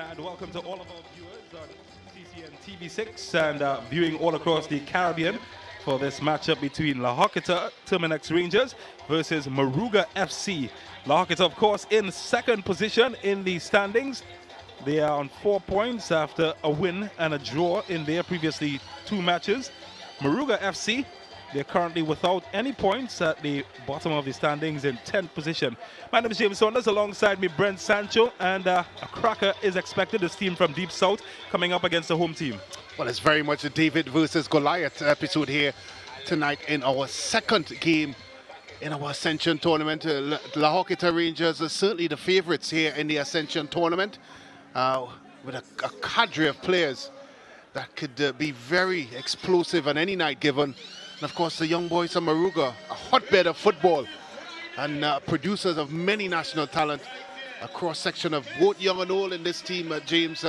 And welcome to all of our viewers on CCN TV6 and viewing all across the Caribbean for this matchup between La Horquetta Terminix Rangers versus Moruga FC. La Horquetta, of course, in second position in the standings. They are on 4 points after a win and a draw in their previously 2 matches. Moruga FC, they're currently without any points at the bottom of the standings in 10th position. My name is James Saunders. Alongside me, Brent Sancho, and a cracker is expected. This team from Deep South coming up against the home team. Well, it's very much a David versus Goliath episode here tonight in our second game in our Ascension tournament. La Horquetta Rangers are certainly the favourites here in the Ascension tournament with a cadre of players that could be very explosive on any night given. And of course, the young boys from Moruga, a hotbed of football and producers of many national talent, a cross-section of both young and old in this team, James.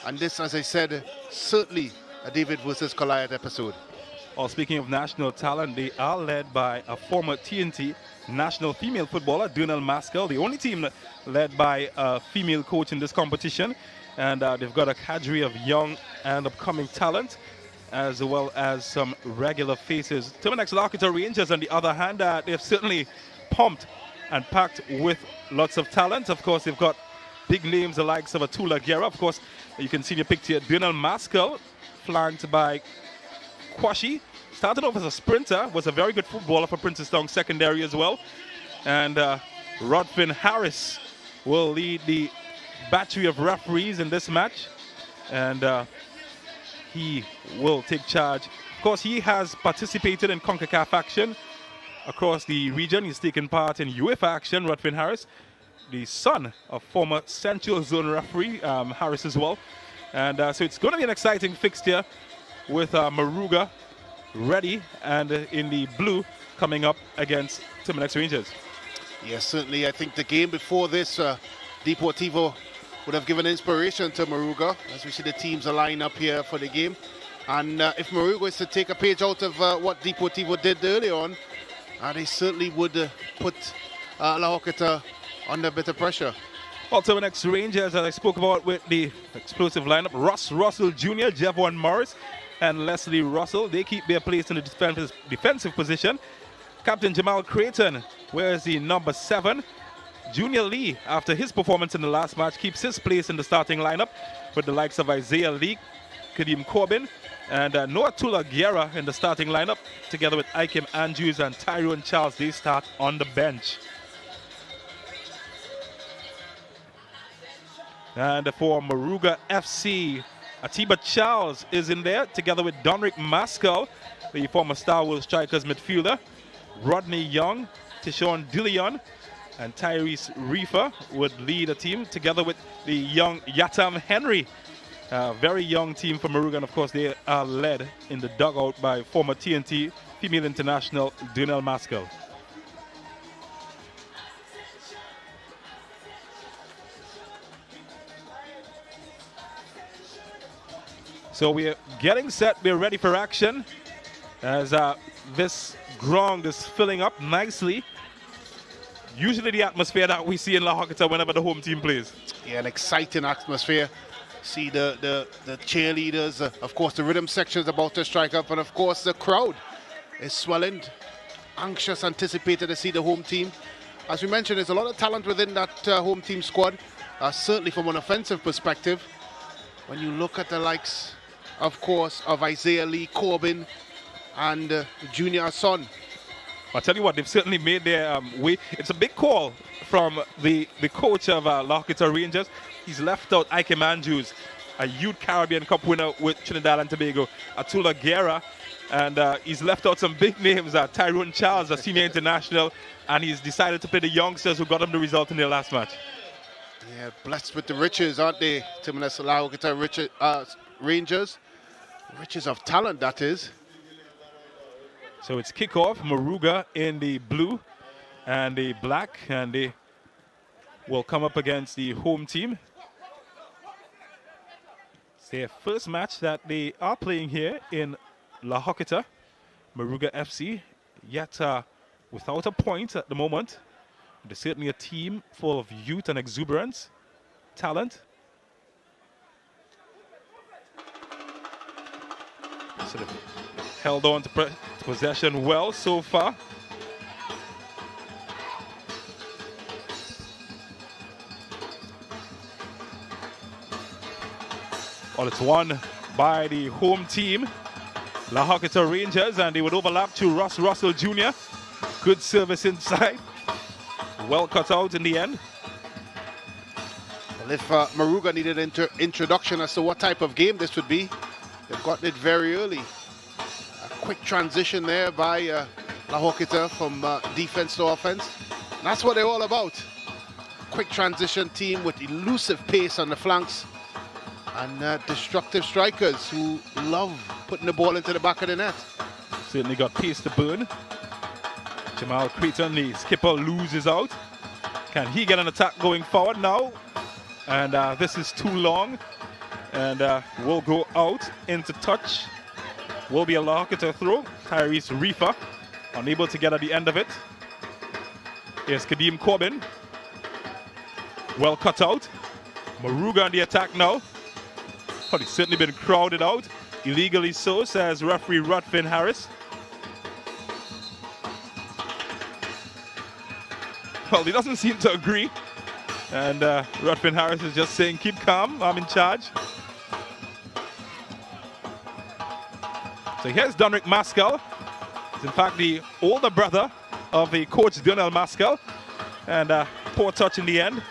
And this, as I said, certainly a David versus Goliath episode. Well, speaking of national talent, they are led by a former TNT national female footballer, Durnell Maskell, the only team led by a female coach in this competition. And they've got a cadre of young and upcoming talent, as well as some regular faces. Terminix La Horquetta Rangers, on the other hand, they've certainly pumped and packed with lots of talent. Of course, they've got big names, the likes of Atula Guerra. Of course, you can see in your picture here, Durnell Maskell, flanked by Kwashi. Started off as a sprinter, was a very good footballer for Princestown Secondary as well. And Rodfin Harris will lead the battery of referees in this match. And he will take charge. Of course, he has participated in CONCACAF action across the region. He's taken part in UEFA action, Rodfin Harris, the son of former Central Zone referee Harris as well. And so it's going to be an exciting fixture with Moruga ready and in the blue coming up against Terminix Rangers. Yes, certainly. I think the game before this, Deportivo would have given inspiration to Moruga, as we see the teams are lined up here for the game. And if Moruga is to take a page out of what Deportivo did early on, they certainly would put La Horquetta under a bit of pressure. Well, Terminix Rangers, as I spoke about with the explosive lineup, Russ Russell Jr., Javon Morris, and Leslie Russell. They keep their place in the defensive position. Captain Jamal Creighton wears the number 7. Junior Lee, after his performance in the last match, keeps his place in the starting lineup with the likes of Isaiah Lee, Kadeem Corbin, and Noah Tula Guerra in the starting lineup, together with Ikem Andrews and Tyrone Charles. They start on the bench. And for Moruga FC, Atiba Charles is in there, together with Donrick Maskell, the former Star Wars Strikers midfielder, Rodney Young, Tishon Dillion, and Tyrese Reefer would lead a team, together with the young Yatam Henry. Very young team from Moruga, and of course they are led in the dugout by former TNT female international Durnell Maskell. So we're getting set, we're ready for action as this ground is filling up nicely. Usually the atmosphere that we see in La Horquetta whenever the home team plays. Yeah, an exciting atmosphere. See the cheerleaders, of course the rhythm section is about to strike up, and of course the crowd is swelling, anxious, anticipated to see the home team. As we mentioned, there's a lot of talent within that home team squad, certainly from an offensive perspective. When you look at the likes, of course, of Isaiah Lee, Corbin, and Junior Son. I'll tell you what, they've certainly made their way. It's a big call from the coach of La Horquetta Rangers. He's left out Ikem Andrews, a Youth Caribbean Cup winner with Trinidad and Tobago, Atula Guerra, and he's left out some big names, Tyrone Charles, a senior international, and he's decided to play the youngsters who got him the result in their last match. Yeah, blessed with the riches, aren't they? Terminix La Horquetta Rangers. Riches of talent, that is. So it's kickoff, Moruga in the blue and the black, and they will come up against the home team. It's their first match that they are playing here in La Horquetta. Moruga FC, yet without a point at the moment. They're certainly a team full of youth and exuberance, talent. So they've held on to possession well so far. Well, it's won by the home team, La Horquetta Rangers, and they would overlap to Ross Russell Jr. Good service inside. Well cut out in the end. Well, if Moruga needed an introduction as to what type of game this would be, they've gotten it very early. A quick transition there by La Horquetta from defense to offense. And that's what they're all about. Quick transition team with elusive pace on the flanks and destructive strikers who love putting the ball into the back of the net. Certainly got pace to burn. Jamal Creighton, the skipper, loses out. Can he get an attack going forward now? And this is too long. And will go out into touch. Will be a La Horquetta throw. Tyrese Reefer unable to get at the end of it. Here's Kadeem Corbin. Well cut out. Moruga on the attack now. But he's certainly been crowded out. Illegally so, says referee Rutphin Harris. Well, he doesn't seem to agree. And Rutphin Harris is just saying, keep calm, I'm in charge. So here's Donrick Maskell. He's in fact the older brother of the coach Donnell Maskell. And poor touch in the end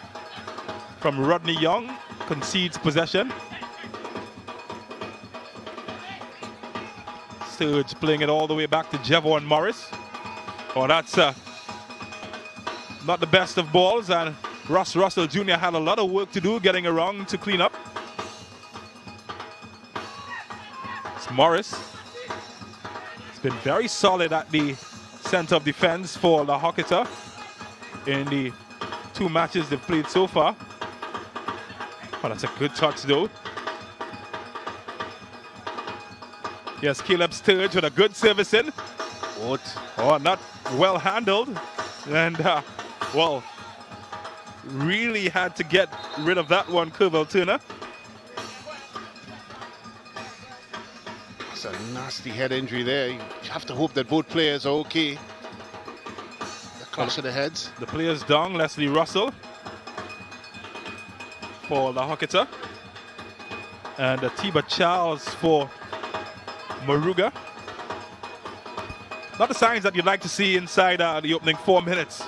from Rodney Young. Concedes possession. Sturge playing it all the way back to Jevon Morris. Oh, that's not the best of balls, and Ross Russell Jr. had a lot of work to do getting around to clean up. It's Morris. It's been very solid at the center of defense for La Horquetta in the 2 matches they've played so far. Oh, that's a good touch though. Yes, Caleb Sturge with a good service in. What? Oh, not well handled. And, well, really had to get rid of that one, Kerwell Turner. It's a nasty head injury there. You have to hope that both players are okay. The clash of the heads. The players down, Leslie Russell for La Horquetta. And Tiba Charles for Moruga. Not the signs that you'd like to see inside the opening 4 minutes.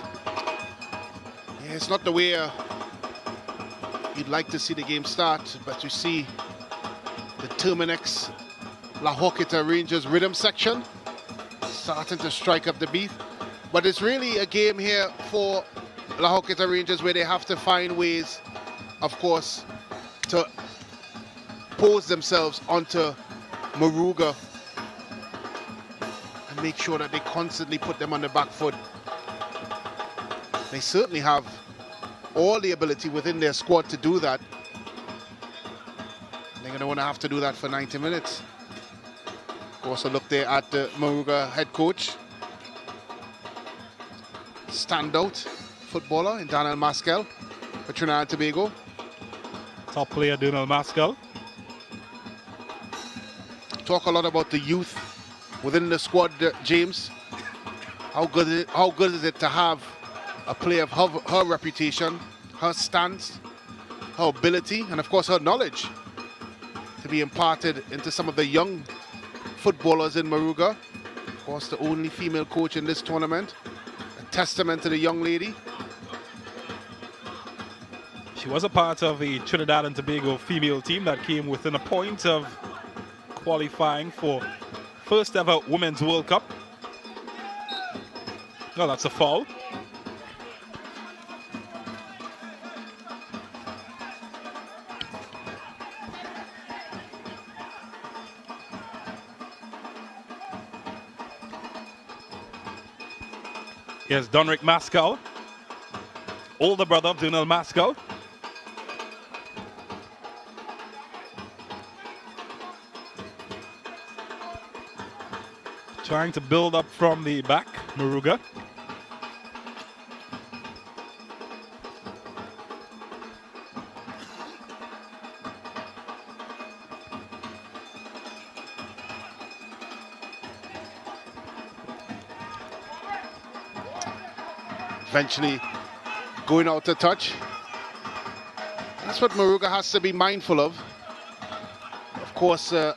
Yeah, it's not the way you'd like to see the game start, but you see the Terminix La Horquetta Rangers rhythm section starting to strike up the beat. But it's really a game here for La Horquetta Rangers where they have to find ways, of course, to pose themselves onto Moruga and make sure that they constantly put them on the back foot. They certainly have all the ability within their squad to do that. They're going to want to have to do that for 90 minutes. Also look there at the Moruga head coach. Standout footballer in Donnell Maskell for Trinidad and Tobago. Top player Donnell Maskell. Talk a lot about the youth within the squad, James. How good is it to have a player of her reputation, her stance, her ability, and of course her knowledge to be imparted into some of the young footballers in Moruga. Of course, the only female coach in this tournament. A testament to the young lady. She was a part of the Trinidad and Tobago female team that came within a point of qualifying for first ever Women's World Cup. Oh, that's a foul. Here's Donrick Maskell, older brother of Donnell Maskell. Trying to build up from the back, Moruga. Eventually going out to touch. That's what Moruga has to be mindful of. Of course, the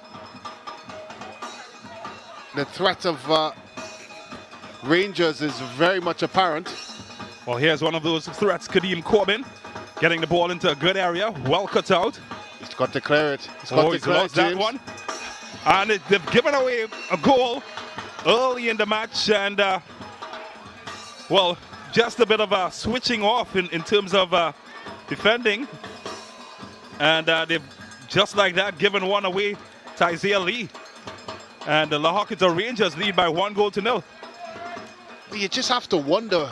threat of Rangers is very much apparent. Well, here's one of those threats, Kadeem Corbin, getting the ball into a good area, well cut out. He's got to clear it. He's lost that one. And they've given away a goal early in the match, and well, just a bit of a switching off in terms of defending. And they've just like that given one away to Isaiah Lee. And the La Horquetta Rangers lead by 1-0. You just have to wonder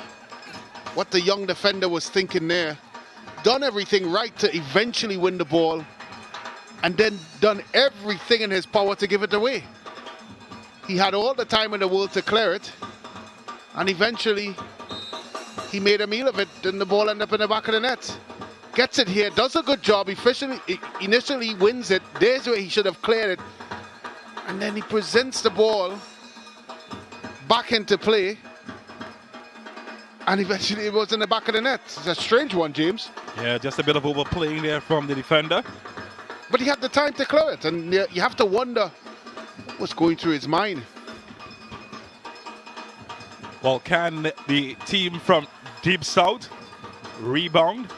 what the young defender was thinking there. Done everything right to eventually win the ball, and then done everything in his power to give it away. He had all the time in the world to clear it, and eventually he made a meal of it, and the ball ended up in the back of the net. Gets it here, does a good job, initially wins it. There's where he should have cleared it. And then he presents the ball back into play, and eventually it was in the back of the net. It's a strange one, James. Yeah, just a bit of overplaying there from the defender. But he had the time to clear it, and you have to wonder what's going through his mind. Well, can the team from Deep South rebound?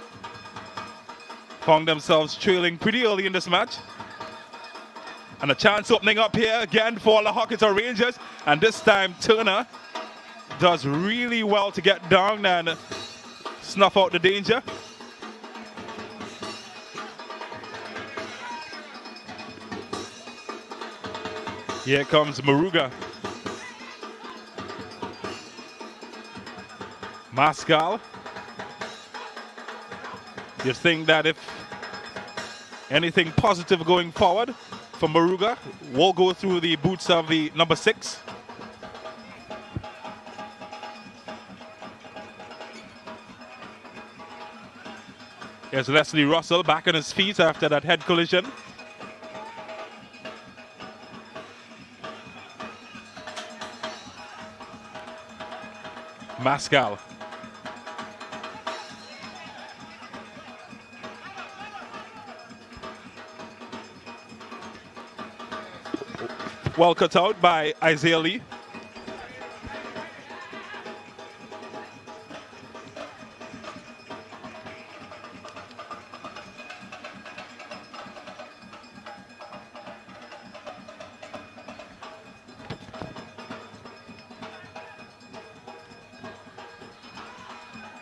Found themselves trailing pretty early in this match. And a chance opening up here again for La Horquetta Rangers. And this time Turner does really well to get down and snuff out the danger. Here comes Moruga. Mascal. You think that if anything positive going forward for Moruga will go through the boots of the number 6. Here's Leslie Russell back on his feet after that head collision. Mascal. Well cut out by Isaiah Lee.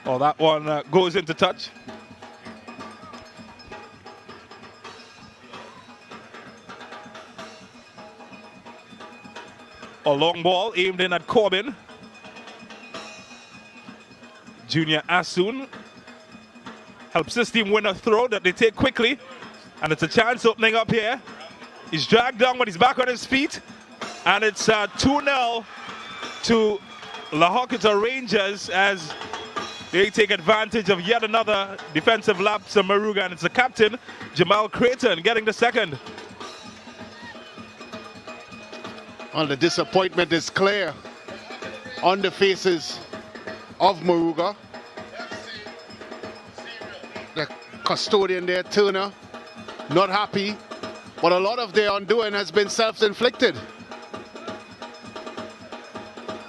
Oh, that one goes into touch. A long ball aimed in at Corbin. Junior Asun helps this team win a throw that they take quickly. And it's a chance opening up here. He's dragged down, but he's back on his feet. And it's 2-0 to La Horquetta Rangers as they take advantage of yet another defensive lapse of Moruga. And it's the captain, Jamal Creighton, getting the second. Well, the disappointment is clear on the faces of Moruga. The custodian there, Turner, not happy, but a lot of their undoing has been self-inflicted.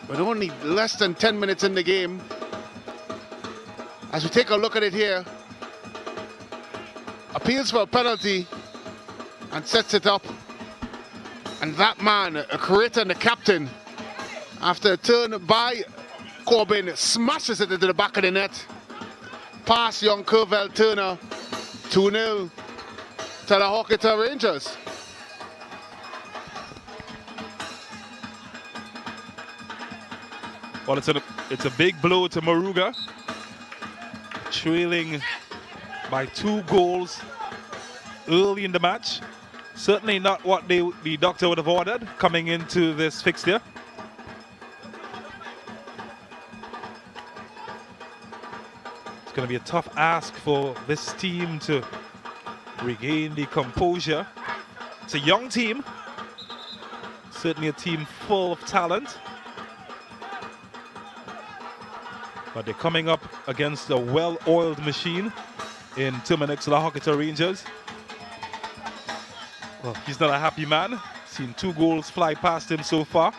With only less than 10 minutes in the game, as we take a look at it here, appeals for a penalty and sets it up. And that man, Creighton, the captain, after a turn by Corbin, smashes it into the back of the net. Pass young Curvel Turner, 2-0 to the Horquetta Rangers. Well, it's a big blow to Moruga, trailing by 2 goals early in the match. Certainly not what the doctor would have ordered coming into this fixture. It's going to be a tough ask for this team to regain the composure. It's a young team, certainly a team full of talent. But they're coming up against a well-oiled machine in Terminix La Horquetta Rangers. Well, he's not a happy man. Seen 2 goals fly past him so far.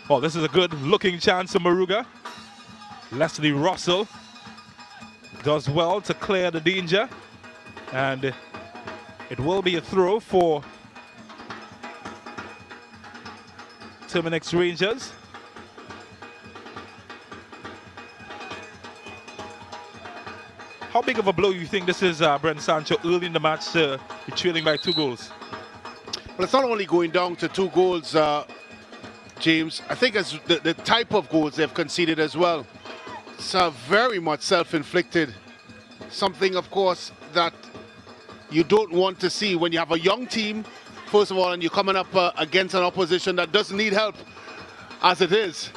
Well, this is a good-looking chance for Moruga. Leslie Russell does well to clear the danger. And it will be a throw for Terminix Rangers. How big of a blow you think this is, Brent Sancho, early in the match to be trailing by 2 goals? Well, it's not only going down to 2 goals, James. I think it's the type of goals they've conceded as well. It's very much self-inflicted. Something, of course, that you don't want to see when you have a young team, first of all, and you're coming up against an opposition that doesn't need help as it is.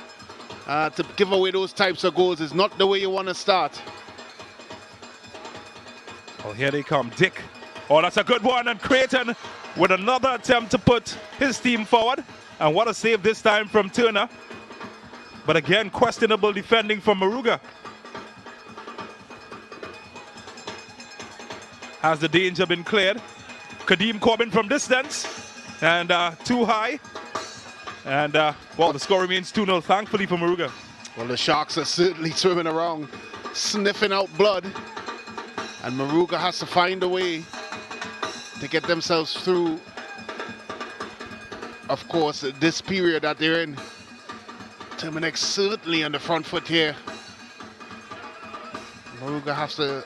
To give away those types of goals is not the way you want to start. Well, here they come. Dick. Oh, that's a good one. And Creighton with another attempt to put his team forward. And what a save this time from Turner. But again, questionable defending from Moruga. Has the danger been cleared? Kadeem Corbin from distance. And too high. And, well, the score remains 2-0, thankfully, for Moruga. Well, the Sharks are certainly swimming around, sniffing out blood. And Moruga has to find a way to get themselves through, of course, this period that they're in. Terminix certainly on the front foot here. Moruga has to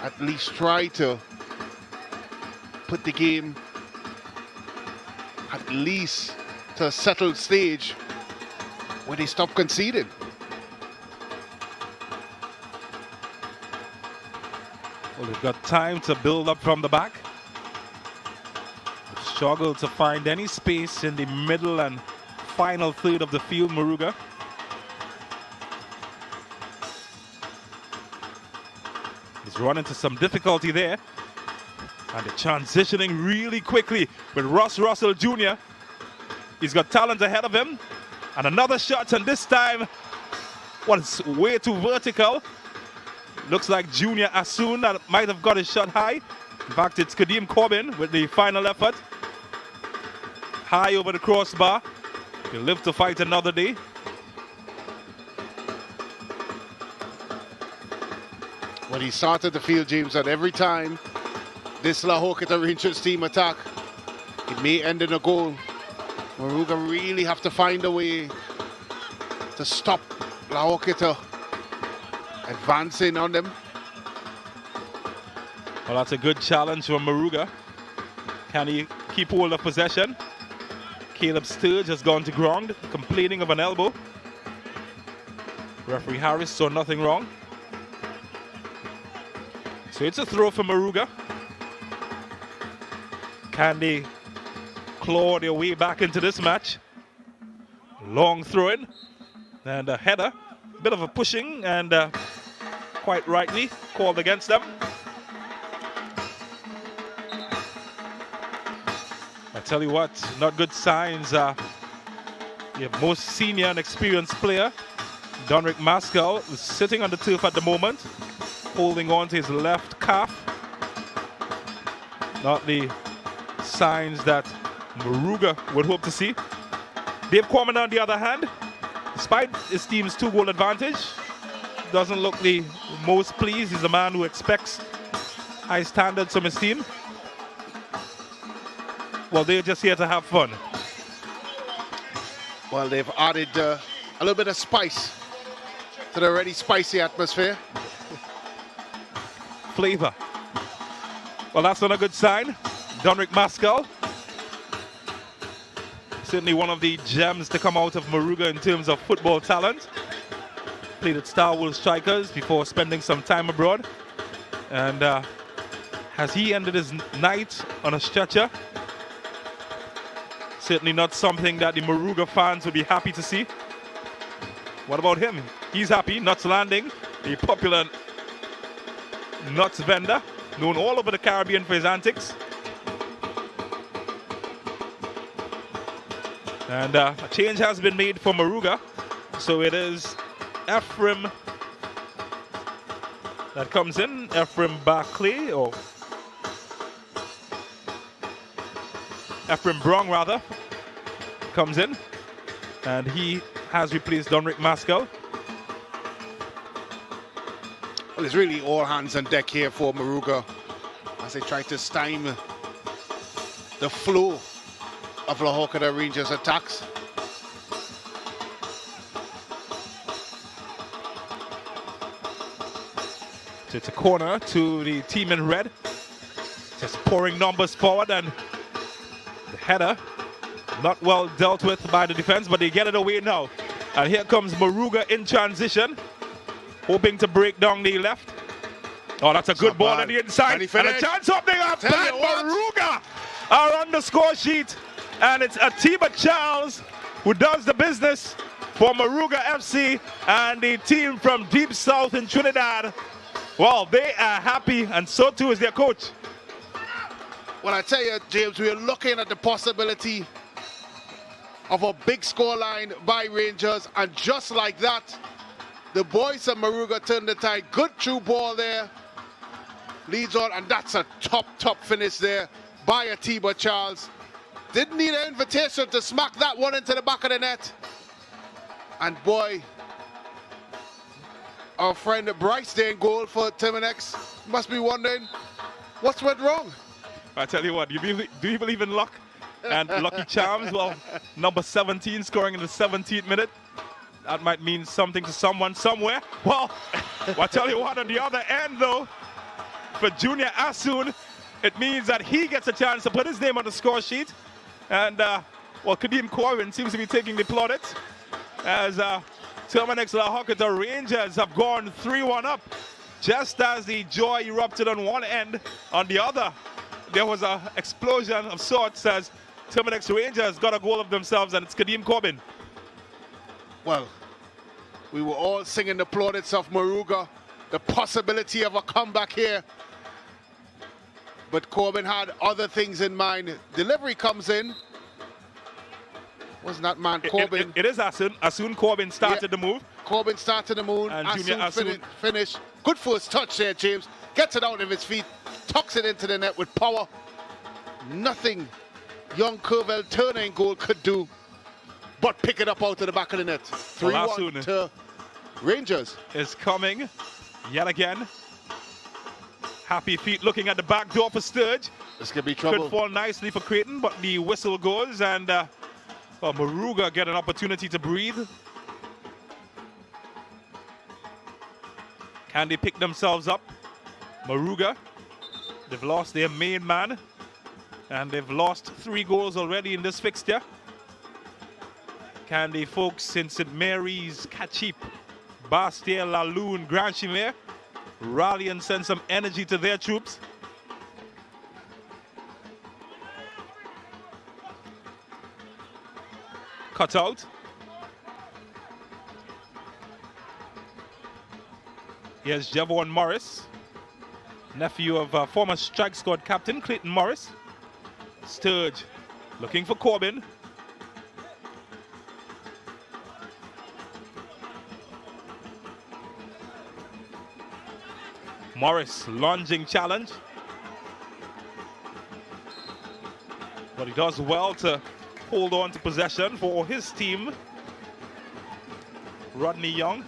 at least try to put the game at least to a settled stage where they stop conceding. Well, they've got time to build up from the back. They've struggled to find any space in the middle and final third of the field, Moruga. He's run into some difficulty there. And they're transitioning really quickly with Ross Russell Jr. He's got talent ahead of him. And another shot, and this time, well, it's way too vertical. Looks like Junior Asun that might have got his shot high. In fact, it's Kadeem Corbin with the final effort. High over the crossbar. He'll live to fight another day. Well, he started the field, James, and every time this La Horquetta Rangers team attack, it may end in a goal. Moruga really have to find a way to stop La Horquetta advancing on them. Well, that's a good challenge from Moruga. Can he keep hold of possession? Caleb Sturge has gone to ground, complaining of an elbow. Referee Harris saw nothing wrong. So it's a throw for Moruga. Can they claw their way back into this match? Long throw in and a header. Bit of a pushing and quite rightly called against them. I tell you what, not good signs. You have most senior and experienced player, Donrick Maskell, who's sitting on the turf at the moment, holding on to his left calf. Not the signs that Moruga would hope to see. Dave Corman, on the other hand, despite his team's 2-goal advantage, doesn't look the most pleased. He's a man who expects high standards from his team. Well, they're just here to have fun. Well, they've added a little bit of spice to the already spicy atmosphere. Flavor. Well, that's not a good sign. Donrick Maskell, certainly one of the gems to come out of Moruga in terms of football talent. Played at Star Wars Strikers before spending some time abroad. And has he ended his night on a stretcher? Certainly not something that the Moruga fans would be happy to see. What about him? He's happy. Nuts Landing, the popular nuts vendor, known all over the Caribbean for his antics. And a change has been made for Moruga. So it is Ephraim that comes in. Ephraim Barclay, or Ephraim Brong rather, comes in. And he has replaced Donrick Maskell. Well, it's really all hands on deck here for Moruga as they try to stymie the flow of La Horquetta Rangers attacks. So it's a corner to the team in red. Just pouring numbers forward, and the header not well dealt with by the defense, but they get it away now. And here comes Moruga in transition, hoping to break down the left. Oh, that's a good ball on the inside. And a chance opening up. Moruga are on the score sheet. And it's Atiba Charles who does the business for Moruga FC and the team from deep south in Trinidad. Well, they are happy, and so too is their coach. Well, I tell you, James, we're looking at the possibility of a big scoreline by Rangers, and just like that, the boys of Moruga turned the tide. Good through ball there. Leads on, and that's a top finish there by Atiba Charles. Didn't need an invitation to smack that one into the back of the net. And boy, our friend Bryce there in goal for Terminix must be wondering what's went wrong. I tell you what, do you believe in luck and lucky charms? Well, number 17 scoring in the 17th minute. That might mean something to someone somewhere. Well, I tell you what, on the other end though, for Junior Asun, it means that he gets a chance to put his name on the score sheet. And, well, Kadeem Corbin seems to be taking the plaudits as Terminix La Horquetta Rangers have gone 3-1 up. Just as the joy erupted on one end, on the other, there was an explosion of sorts as Terminix Rangers got a goal of themselves, and it's Kadeem Corbin. Well, we were all singing the plaudits of Moruga, the possibility of a comeback here. But Corbin had other things in mind. Delivery comes in. Wasn't that man Corbin? It is Asun. Asun Corbin started the move. Corbin started the move. And Junior Asun finish. Good first touch there, James. Gets it out of his feet. Tucks it into the net with power. Nothing young Curvel Turner in goal could do but pick it up out of the back of the net. 3-1 to Rangers. Is coming yet again. Happy feet looking at the back door for Sturge. This could be trouble. Could fall nicely for Creighton, but the whistle goes, and Moruga get an opportunity to breathe. Can they pick themselves up? Moruga, they've lost their main man, and they've lost 3 goals already in this fixture. Can the folks in St. Mary's, Kachip, Bastia, La Lune, Grand Chimere rally and send some energy to their troops? Cut out. Here's Javon Morris, nephew of former strike squad captain Clayton Morris. Sturge looking for Corbin. Morris lunging challenge. But he does well to hold on to possession for his team. Rodney Young.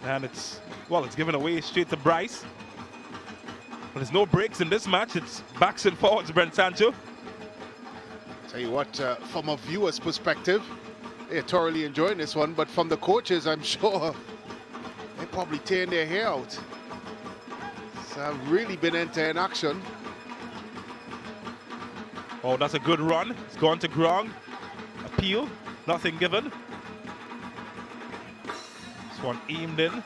And it's given away straight to Bryce. But there's no breaks in this match. It's backs and forwards, Brent Sancho. Tell you what, from a viewer's perspective, they're thoroughly enjoying this one. But from the coaches, I'm sure they're probably tearing their hair out. So I've really been entering action. Oh, that's a good run. It's gone to ground. Appeal, nothing given. This one aimed in.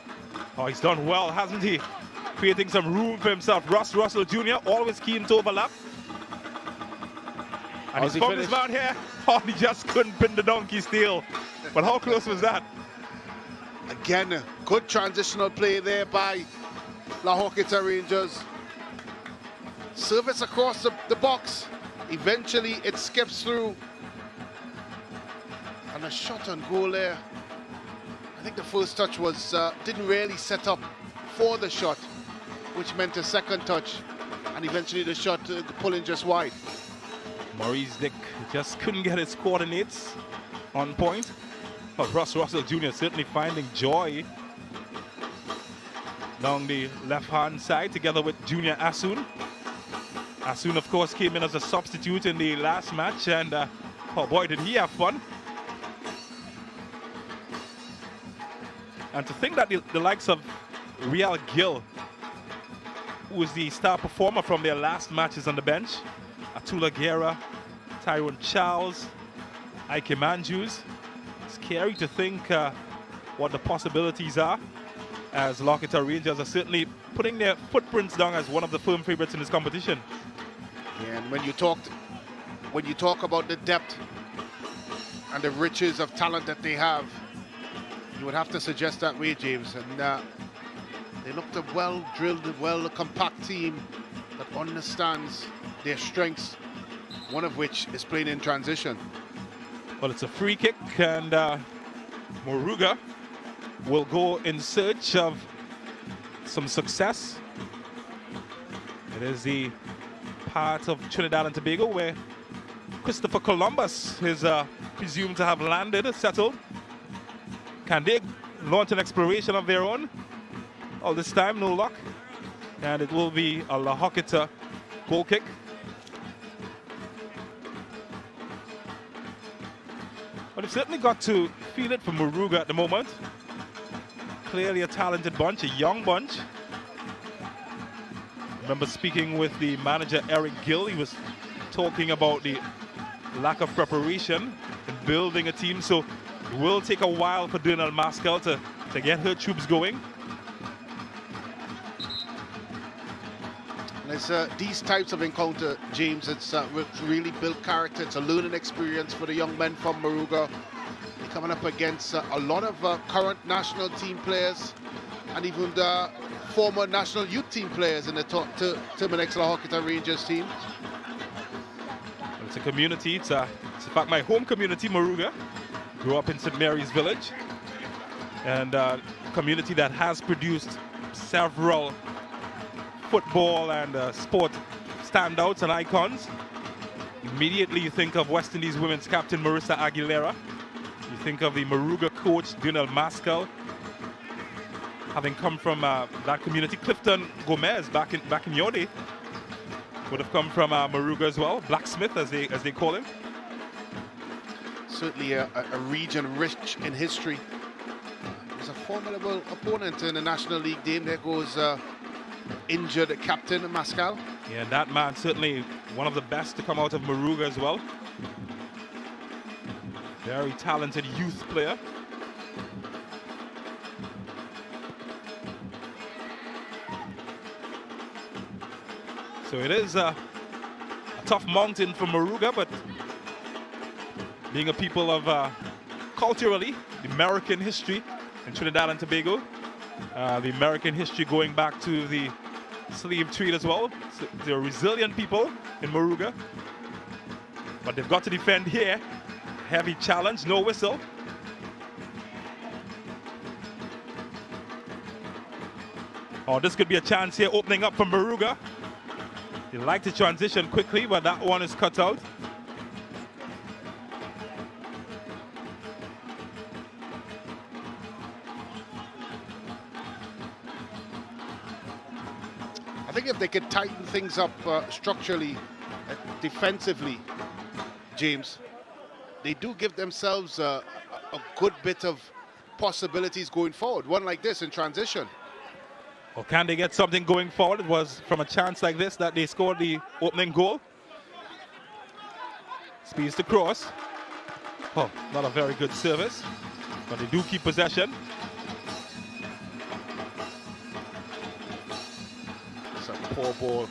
Oh, he's done well, hasn't he? Creating some room for himself. Russ Russell Jr., always keen to overlap. And he's found his man here. Oh, he just couldn't pin the donkey still. But how close was that? Again, good transitional play there by La Horquetta Rangers. Service across the box. Eventually, it skips through And a shot on goal there. I think the first touch was didn't really set up for the shot, which meant a second touch, and eventually the shot pulling just wide. Maurice Dick just couldn't get his coordinates on point. But Russ Russell Jr. certainly finding joy down the left-hand side together with Junior Asun. Asun, of course, came in as a substitute in the last match, and oh boy, did he have fun. And to think that the likes of Real Gill, who was the star performer from their last matches on the bench, Atula Guerra, Tyrone Charles, Ike Manjus. Scary to think what the possibilities are, as La Horquetta Rangers are certainly putting their footprints down as one of the firm favorites in this competition. Yeah, and when you talk about the depth and the riches of talent that they have, you would have to suggest that way, James. And they looked a well-drilled, well-compact team that understands their strengths, one of which is playing in transition. Well, it's a free kick, and Moruga will go in search of some success. It is the part of Trinidad and Tobago where Christopher Columbus is presumed to have landed, settled. Can they launch an exploration of their own? All this time, no luck. And it will be a La Horquetta goal kick. But they've certainly got to feel it for Moruga at the moment. Clearly a talented bunch, a young bunch. I remember speaking with the manager, Eric Gill. He was talking about the lack of preparation in building a team. So it will take a while for Dernal Maskell to get her troops going. And it's these types of encounter, James, it's really built character. It's a learning experience for the young men from Moruga. They're coming up against a lot of current national team players and even the former national youth team players in the Terminix La Horquetta Rangers team. It's a community. It's in fact my home community, Moruga. Grew up in St. Mary's Village, and a community that has produced several football and sport standouts and icons. Immediately you think of West Indies women's captain Marissa Aguilera. You think of the Moruga coach Dernal Maskell, having come from that community. Clifton Gomez back in your day would have come from Moruga as well. Blacksmith, as they call him. Certainly a region rich in history. He's a formidable opponent in the National League game. There goes injured captain Maskell. Yeah, that man certainly one of the best to come out of Moruga as well. Very talented youth player. So it is a tough mountain for Moruga, but being a people of culturally the American history in Trinidad and Tobago, the American history going back to the slave trade as well. So they're resilient people in Moruga, but they've got to defend here. Heavy challenge, no whistle. Oh, this could be a chance here opening up for Moruga. They like to transition quickly, but that one is cut out. I think if they could tighten things up structurally, defensively, James, they do give themselves a good bit of possibilities going forward. One like this in transition. Or can they get something going forward? It was from a chance like this that they scored the opening goal. Speeds to cross. Oh, not a very good service, but they do keep possession. It's a poor ball.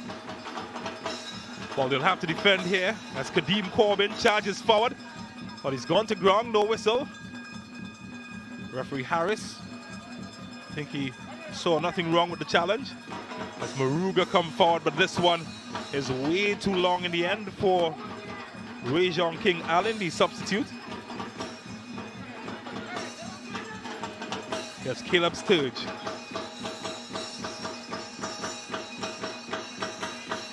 Well, they'll have to defend here as Kadeem Corbin charges forward. But he's gone to ground, no whistle. Referee Harris, I think he saw nothing wrong with the challenge as Moruga come forward, but this one is way too long in the end for Rajon King Allen, the substitute. Here's Caleb Sturge.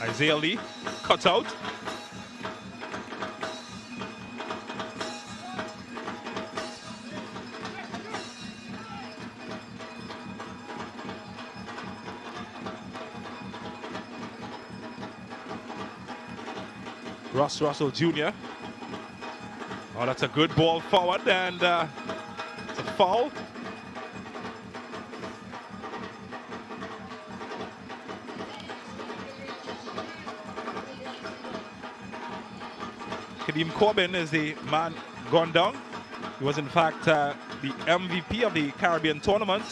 Isaiah Lee, cut out. Ross Russell Jr. Oh, that's a good ball forward, and it's a foul. Kadeem Corbin is the man gone down. He was in fact the MVP of the Caribbean tournament,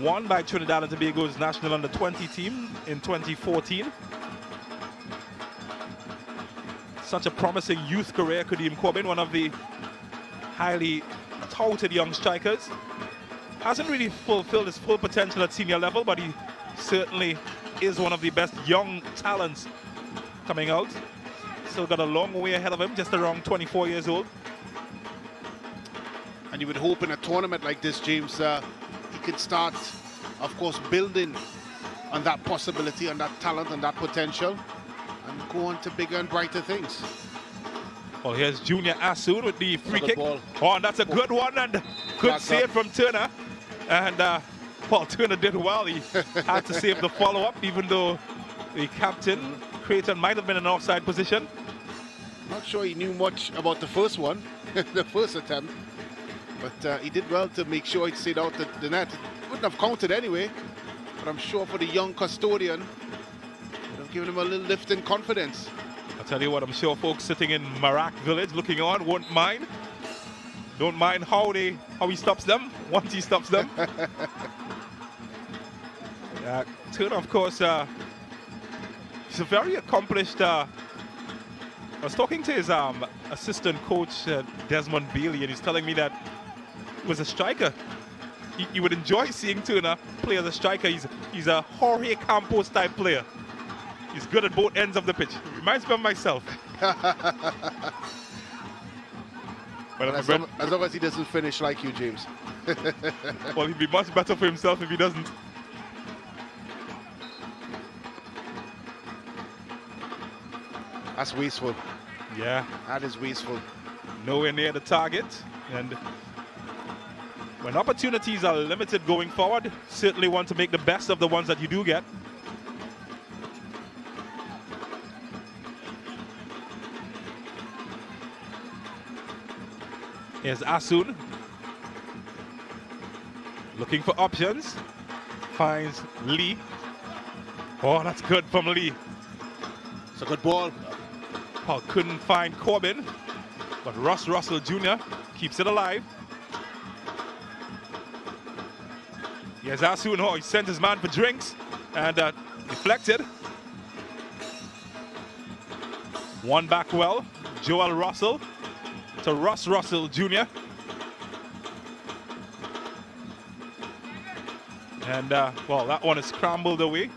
won by Trinidad and Tobago's national under-20 team in 2014. Such a promising youth career, Kadeem Corbin, one of the highly touted young strikers. Hasn't really fulfilled his full potential at senior level, but he certainly is one of the best young talents coming out. Still got a long way ahead of him, just around 24 years old. And you would hope in a tournament like this, James, he can start, of course, building on that possibility, on that talent, and that potential, and go on to bigger and brighter things. Well, here's Junior Asun with the free kick. Ball. Oh, and that's a good one, and good save from Turner. And Paul Turner did well. He had to save the follow-up, even though the captain, Creighton, might have been in an offside position. Not sure he knew much about the first one, the first attempt, but he did well to make sure it stayed out the net. It wouldn't have counted anyway, but I'm sure for the young custodian, would have given him a little lift in confidence. I'll tell you what, I'm sure folks sitting in Marak Village looking on won't mind. Don't mind how he stops them, once he stops them. Turner, of course, he's a very accomplished. I was talking to his assistant coach, Desmond Bailey, and he's telling me that he was a striker. He would enjoy seeing Turner play as a striker. He's a Jorge Campos type player. He's good at both ends of the pitch. Reminds me of myself. But as long as he doesn't finish like you, James. Well, he'd be much better for himself if he doesn't. That's wasteful. Yeah. That is wasteful. Nowhere near the target. And when opportunities are limited going forward, certainly want to make the best of the ones that you do get. Here's Asun. Looking for options. Finds Lee. Oh, that's good from Lee. It's a good ball. Paul couldn't find Corbin, but Ross Russell Jr. keeps it alive. Here's Asun. Oh, he sent his man for drinks and deflected. One back well. Joel Russell to Ross Russell Jr. And, well, that one is scrambled away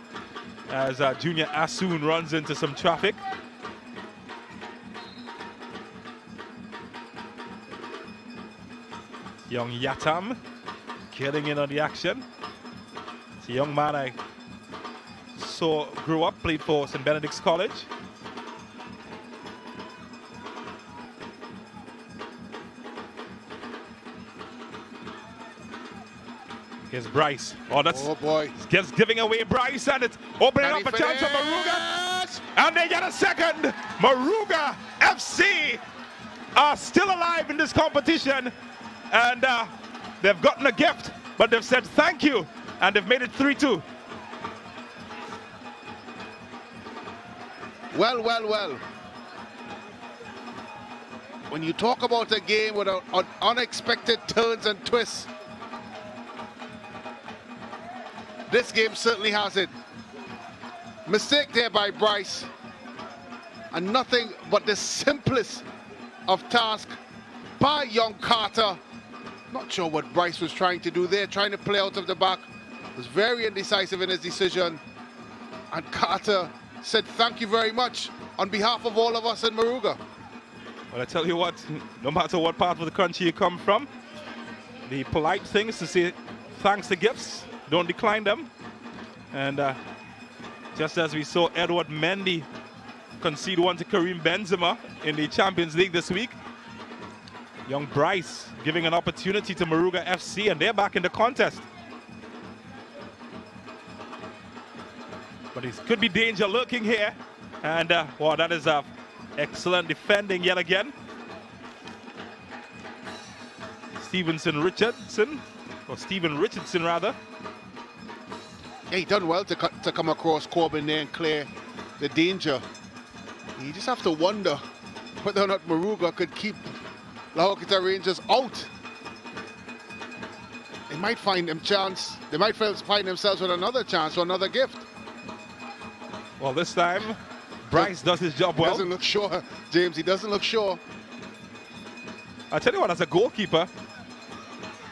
as Junior Asun runs into some traffic. Young Yatam getting in on the action. It's a young man I saw grew up, played for St. Benedict's College. Here's Bryce. Oh, that's boy. Just giving away Bryce, and it's opening up a chance for Moruga. And they get a second. Moruga FC are still alive in this competition. And they've gotten a gift, but they've said thank you, and they've made it 3-2. Well, well, well. When you talk about a game with unexpected turns and twists, this game certainly has it. Mistake there by Bryce, and nothing but the simplest of tasks by young Carter. Not sure what Bryce was trying to do there, trying to play out of the back. Was very indecisive in his decision. And Carter said thank you very much on behalf of all of us in Moruga. Well, I tell you what, no matter what part of the country you come from, the polite thing is to say thanks the gifts, don't decline them. And just as we saw Edward Mendy concede one to Karim Benzema in the Champions League this week, young Bryce giving an opportunity to Moruga FC, and they're back in the contest. But it could be danger lurking here. And wow, that is excellent defending yet again. Stephen Richardson rather. Yeah, he done well to come across Corbin there and clear the danger. You just have to wonder whether or not Moruga could keep La Horquetta Rangers out. They might find them chance. They might find themselves with another chance or another gift. Well, this time Bryce does his job well. He doesn't look sure, James. He doesn't look sure. I tell you what, as a goalkeeper,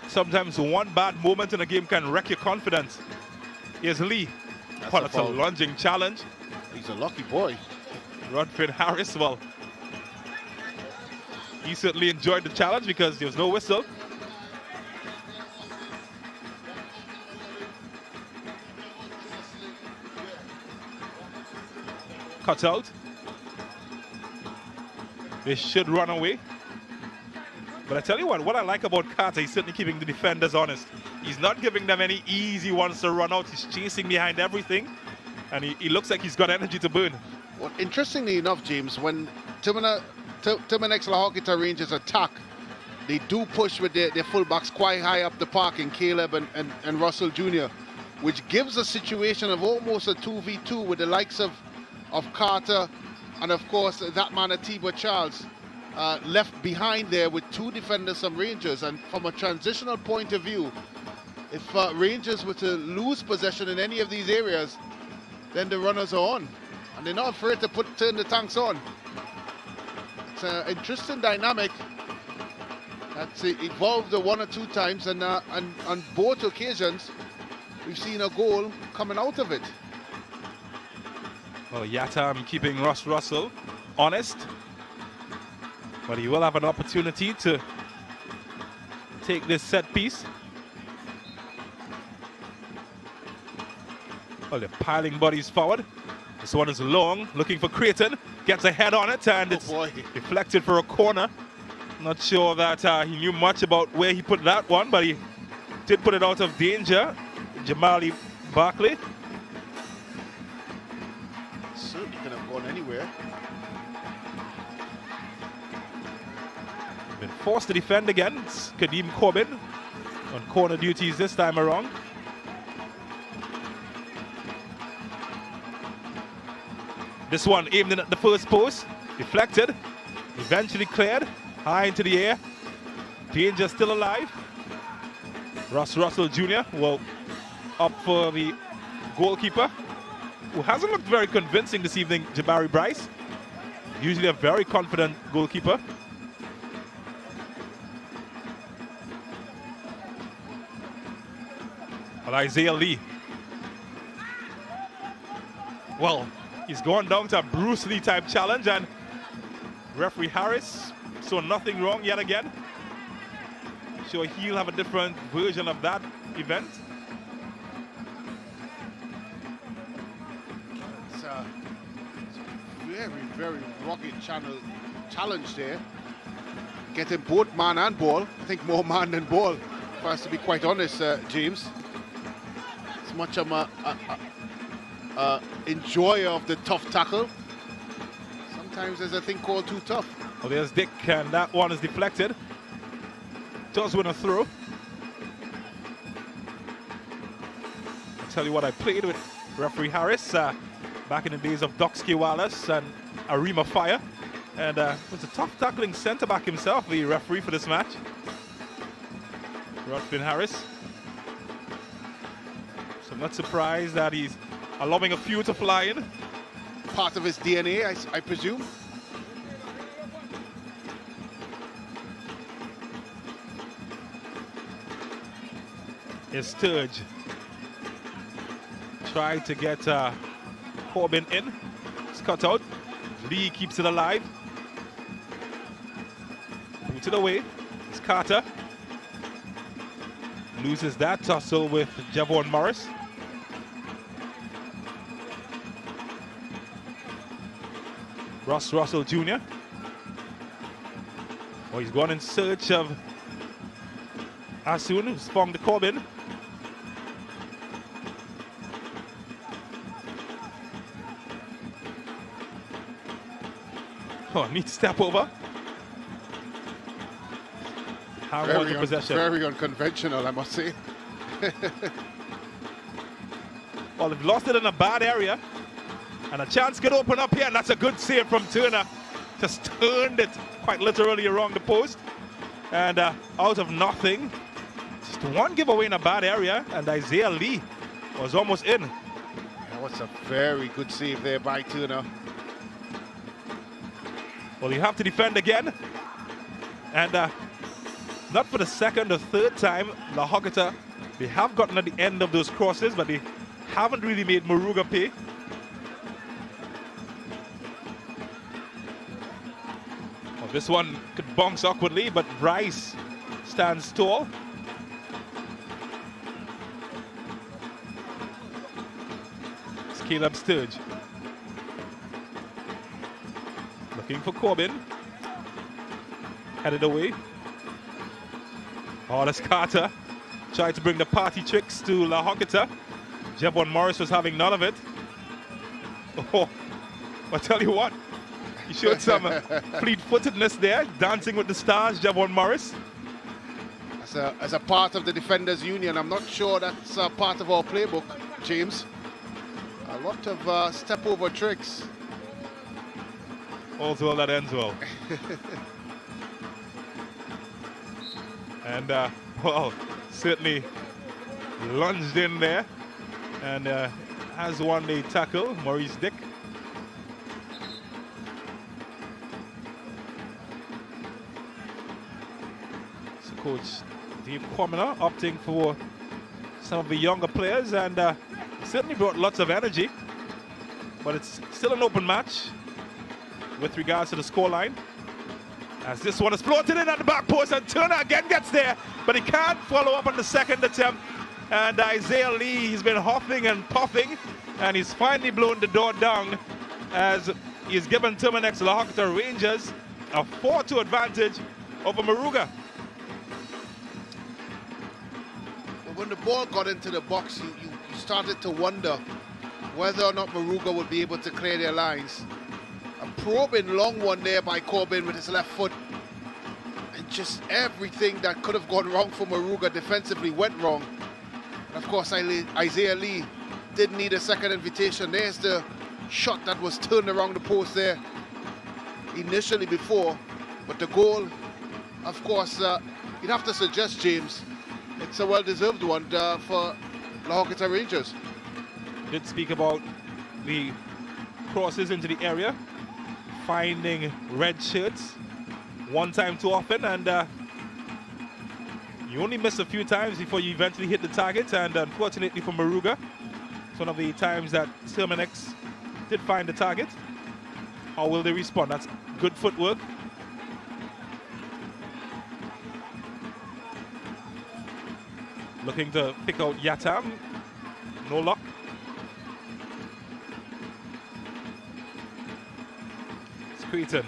sometimes one bad moment in a game can wreck your confidence. Here's Lee. That's a lunging challenge. He's a lucky boy. Rodford Harris, well, he certainly enjoyed the challenge because there was no whistle. Cut out. They should run away. But I tell you what I like about Carter, he's certainly keeping the defenders honest. He's not giving them any easy ones to run out. He's chasing behind everything. And he looks like he's got energy to burn. Well, interestingly enough, James, when Terminix La Horquetta Rangers attack, they do push with their fullbacks quite high up the park in Caleb and Russell Jr., which gives a situation of almost a 2v2 with the likes of Carter and, of course, that man Atiba Charles left behind there with two defenders from Rangers. And from a transitional point of view, if Rangers were to lose possession in any of these areas, then the runners are on. And they're not afraid to turn the tanks on. It's an interesting dynamic that's evolved one or two times, and on both occasions, we've seen a goal coming out of it. Well, Yatam keeping Ross Russell honest, but he will have an opportunity to take this set piece. Well, they're piling bodies forward. This one is long, looking for Creighton, gets a head on it, and it's deflected for a corner. Not sure that he knew much about where he put that one, but he did put it out of danger. Jamali Barkley. Certainly could have gone anywhere. Been forced to defend again. It's Kadeem Corbin on corner duties this time around. This one aimed in at the first post, deflected, eventually cleared, high into the air. Danger still alive. Ross Russell Jr. will up for the goalkeeper, who hasn't looked very convincing this evening, Jabari Bryce. Usually a very confident goalkeeper. Well, Isaiah Lee. Well, he's gone down to a Bruce Lee type challenge, and referee Harris saw nothing wrong yet again. Sure, he'll have a different version of that event. It's a very, very rugged challenge there. Getting both man and ball. I think more man than ball, for us to be quite honest, James. As much of a enjoyer of the tough tackle. Sometimes there's a thing called too tough. Well, there's Dick, and that one is deflected. Does win a throw. I'll tell you what, I played with referee Harris back in the days of Doxky Wallace and Arima Fire. And was a tough tackling centre-back himself, the referee for this match. Rodfin Harris. So I'm not surprised that he's allowing a few to fly in. Part of his DNA, I presume. Is Sturge. Tried to get Corbin in. It's cut out. Lee keeps it alive. Put it away. It's Carter. loses that tussle with Javon Morris. Russ Russell Jr. Oh, he's gone in search of Asun, who's sprung to Corbin. Oh, neat step over. Very, possession. Very unconventional, I must say. Well, they've lost it in a bad area. And a chance could open up here, and that's a good save from Turner. Just turned it quite literally around the post. And out of nothing, just one giveaway in a bad area, and Isaiah Lee was almost in. That was a very good save there by Turner. Well, you have to defend again. And not for the second or third time, La Horquetta, they have gotten at the end of those crosses, but they haven't really made Moruga pay. Well, this one could bounce awkwardly, but Bryce stands tall. It's Caleb Sturge. Looking for Corbin. Headed away. Oh, that's Carter. Tried to bring the party tricks to La Horquetta. Javon Morris was having none of it. Oh, I'll tell you what. He showed some fleet-footedness there, dancing with the stars, Javon Morris. As a part of the Defenders Union, I'm not sure that's part of our playbook, James. A lot of step-over tricks. All's well that ends well. And, well, certainly lunged in there and has won the tackle, Maurice Dick. So Coach Dave Quamina opting for some of the younger players, and certainly brought lots of energy. But it's still an open match with regards to the scoreline. As this one is floated in at the back post, and Turner again gets there, but he can't follow up on the second attempt. And Isaiah Lee, he's been huffing and puffing, and he's finally blown the door down as he's given Terminix La Horquetta Rangers a 4-2 advantage over Moruga. When the ball got into the box, you started to wonder whether or not Moruga would be able to clear their lines. A probing long one there by Corbin with his left foot. And just everything that could have gone wrong for Moruga defensively went wrong. And of course, Isaiah Lee didn't need a second invitation. There's the shot that was turned around the post there initially before. But the goal, of course, you'd have to suggest, James, it's a well-deserved one for La Horquetta Rangers. Did speak about the crosses into the area, finding red shirts one time too often, and you only miss a few times before you eventually hit the target. And unfortunately for Moruga, it's one of the times that Terminix did find the target. How will they respond? That's good footwork. Looking to pick out Yatam. No luck. It's Creighton.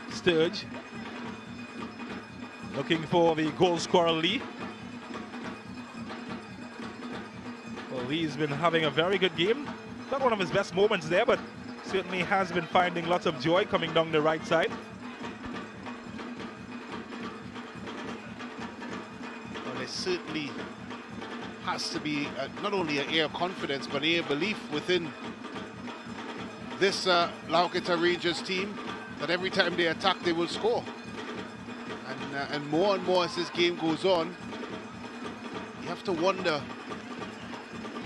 Sturge. Looking for the goal scorer Lee. Well, Lee's been having a very good game. Not one of his best moments there, but certainly has been finding lots of joy coming down the right side. Well, there certainly has to be not only an air of confidence, but air of belief within this La Horquetta Rangers team that every time they attack, they will score. And more as this game goes on, you have to wonder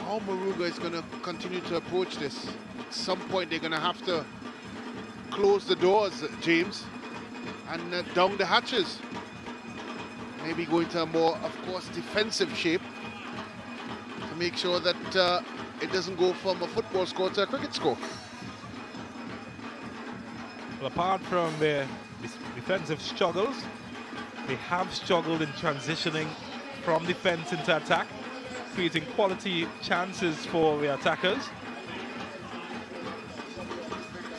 how Moruga is going to continue to approach this. At some point, they're going to have to close the doors, James, and down the hatches. Maybe go into a more, of course, defensive shape to make sure that it doesn't go from a football score to a cricket score. Well, apart from their defensive struggles, they have struggled in transitioning from defense into attack, creating quality chances for the attackers.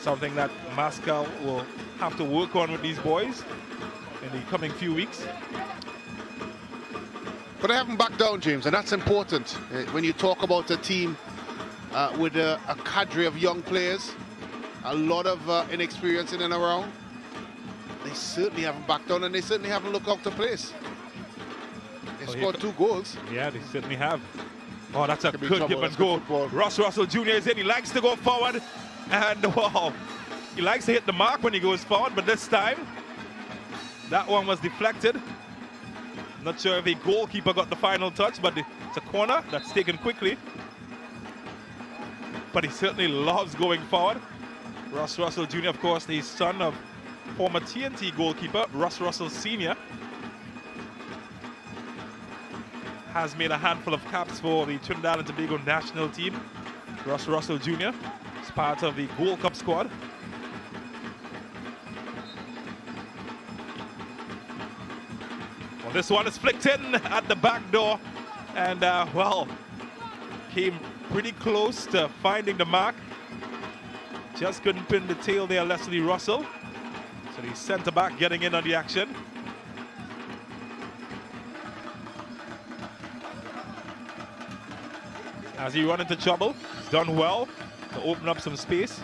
Something that Moscow will have to work on with these boys in the coming few weeks. But they haven't backed down, James, and that's important. When you talk about a team with a cadre of young players, a lot of inexperience in and around, they certainly haven't backed down, and they certainly haven't looked out of place. They scored 2 goals. Yeah, they certainly have. Oh, that's a good give and go. go. Ross Russell Jr. is in. He likes to go forward. And wow, he likes to hit the mark when he goes forward, but this time, that one was deflected. Not sure if the goalkeeper got the final touch, but it's a corner that's taken quickly. But he certainly loves going forward. Ross Russell Jr., of course, the son of former TNT goalkeeper Russ Russell Sr. Has made a handful of caps for the Trinidad and Tobago national team. Russ Russell Jr. is part of the Gold Cup squad. Well, this one is flicked in at the back door, and well, came pretty close to finding the mark. Just couldn't pin the tail there, Leslie Russell. So the centre back getting in on the action. As he run into trouble, he's done well to open up some space.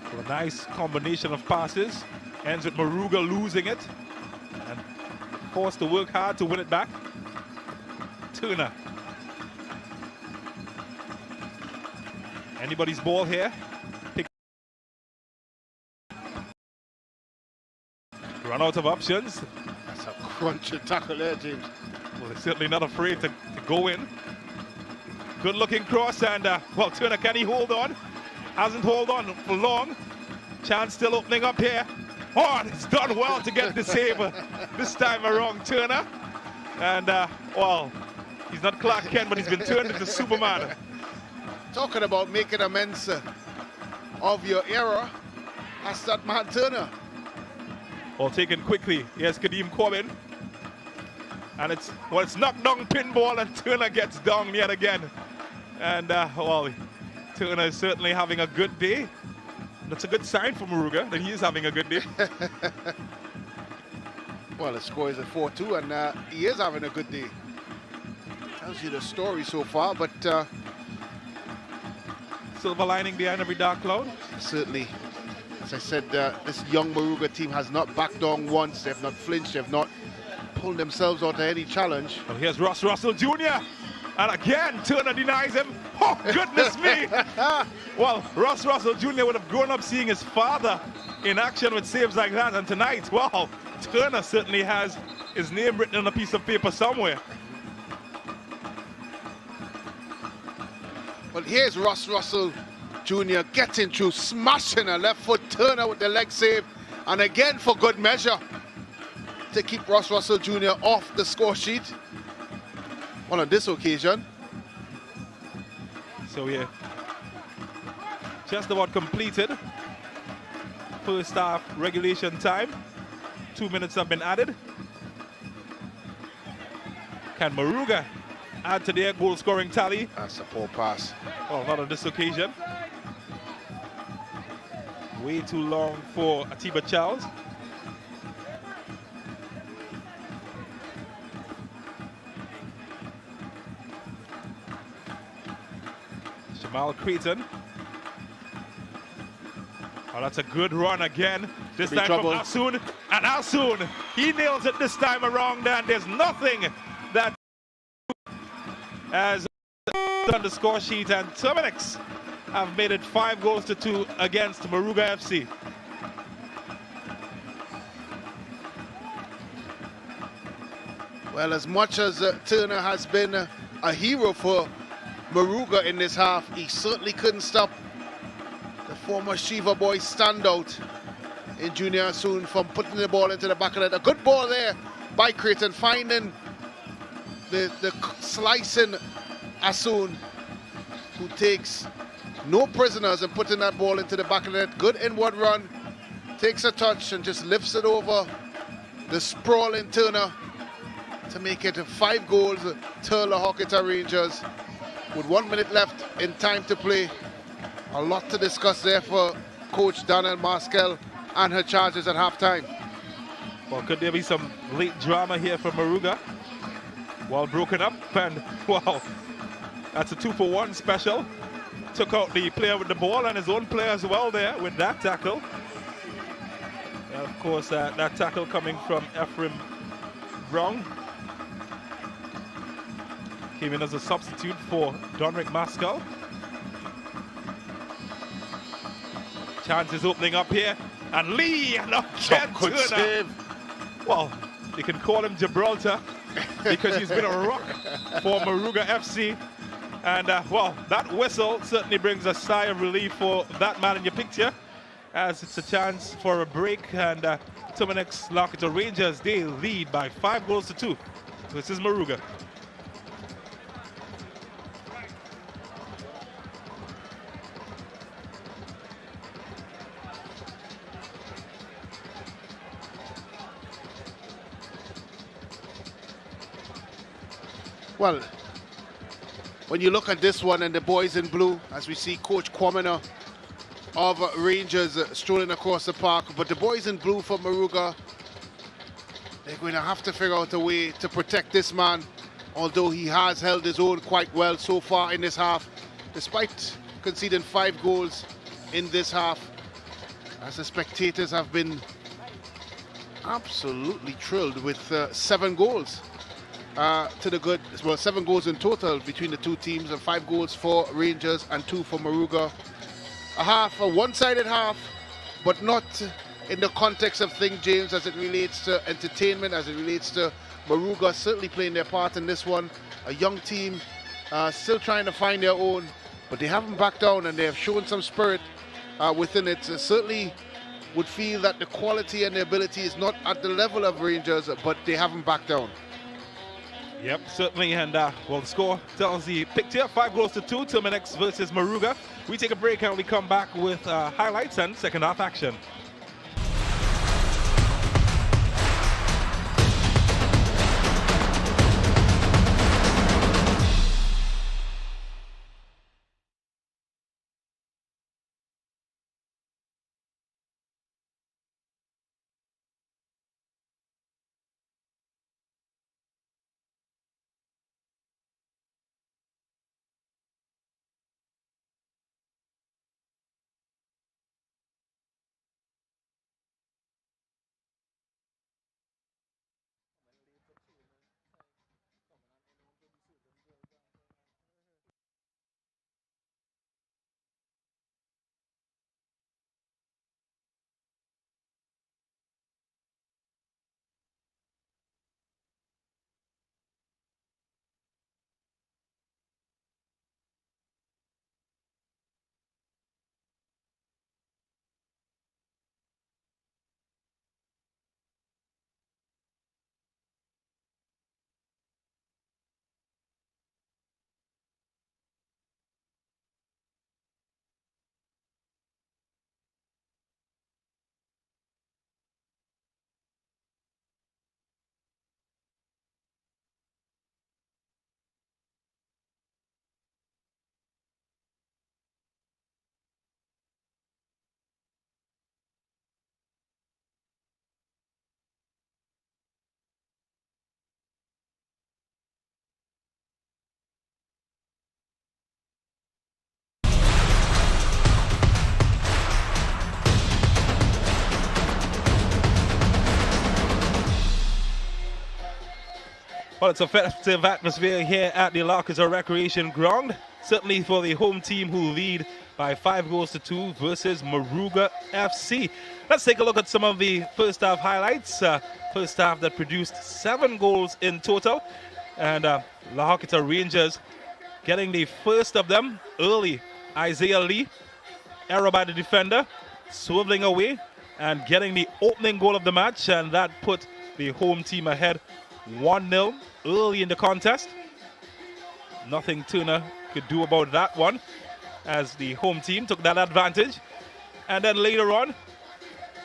So a nice combination of passes. Ends with Moruga losing it and forced to work hard to win it back. Turner. Anybody's ball here. Run out of options. That's a crunching tackle there, James. Well, they're certainly not afraid to go in. Good looking cross, and well, Turner, can he hold on? Hasn't held on for long. Chance still opening up here. Oh, and it's done well to get the save this time around, Turner. And well, he's not Clark Kent, but he's been turned into Superman. Talking about making amends of your error, that's that man Turner. All taken quickly. Here's Kadeem Corbin. And it's knocked down pinball, and Turner gets down yet again. And well, Turner is certainly having a good day. That's a good sign for Moruga that he is having a good day. Well, the score is at 4-2, and he is having a good day. Tells you the story so far, but silver lining behind every dark cloud. Certainly. As I said, this young Moruga team has not backed down once. They have not flinched. They have not pulled themselves out of any challenge. Well, here's Ross Russell Jr. And again, Turner denies him. Oh, goodness me. Well, Ross Russell Jr. would have grown up seeing his father in action with saves like that. And tonight, wow, Turner certainly has his name written on a piece of paper somewhere. Well, here's Ross Russell Jr. getting through, smashing a left foot. Turner with the leg save, and again for good measure to keep Ross Russell Jr. off the score sheet. Well, on this occasion. So yeah, just about completed. First half regulation time. 2 minutes have been added. Can Moruga add to their goal scoring tally? That's a poor pass. Oh, not on this occasion. Way too long for Atiba Charles. Jamal Creighton. Oh, that's a good run again. This time from Alsoon. And Alsoon, he nails it this time around, and there's nothing that has on the score sheet, and Terminix have made it 5-2 against Moruga FC. Well, as much as Turner has been a hero for Moruga in this half, he certainly couldn't stop the former Shiva boy standout in Junior Alsoon from putting the ball into the back of it. A good ball there by Creighton, finding the slicing Asun, who takes no prisoners and putting that ball into the back of the net. Good inward run, takes a touch and just lifts it over the sprawling Turner to make it 5 goals to La Horquetta Rangers. With 1 minute left in time to play. A lot to discuss there for Coach Daniel Maskell and her charges at halftime. Well, could there be some late drama here for Moruga? Well, broken up, and wow, that's a 2-for-1 special. Took out the player with the ball and his own player as well there with that tackle. And of course, that tackle coming from Ephraim Brown. Came in as a substitute for Donrick Maskell. Chances opening up here, and Lee, Good save. Well, you can call him Gibraltar because he's been a rock for Moruga FC. And well, that whistle certainly brings a sigh of relief for that man in your picture, as it's a chance for a break. And Terminix La Horquetta Rangers, they lead by 5 goals to 2. This is Moruga. Well, when you look at this one and the boys in blue, as we see Coach Kwamina of Rangers strolling across the park, but the boys in blue for Moruga, they're going to have to figure out a way to protect this man, although he has held his own quite well so far in this half, despite conceding 5 goals in this half, as the spectators have been absolutely thrilled with 7 goals. To the good, well, 7 goals in total between the two teams, and 5 goals for Rangers and 2 for Moruga. A one-sided half, but not in the context of things, James, as it relates to entertainment, as it relates to Moruga certainly playing their part in this one. A young team still trying to find their own, but they haven't backed down and they have shown some spirit within it. Certainly would feel that the quality and the ability is not at the level of Rangers, but they haven't backed down. Yep, certainly, and well, the score tells the picture. 5 goals to 2, Terminix versus Moruga. We take a break and we come back with highlights and second half action. Well, it's a festive atmosphere here at the La Horquetta Recreation Ground. Certainly for the home team, who lead by 5 goals to 2 versus Moruga FC. Let's take a look at some of the first half highlights. First half that produced 7 goals in total. And La Horquetta Rangers getting the first of them early. Isaiah Lee, error by the defender, swiveling away and getting the opening goal of the match. And that put the home team ahead 1-0 early in the contest. Nothing Turner could do about that one as the home team took that advantage. And then later on,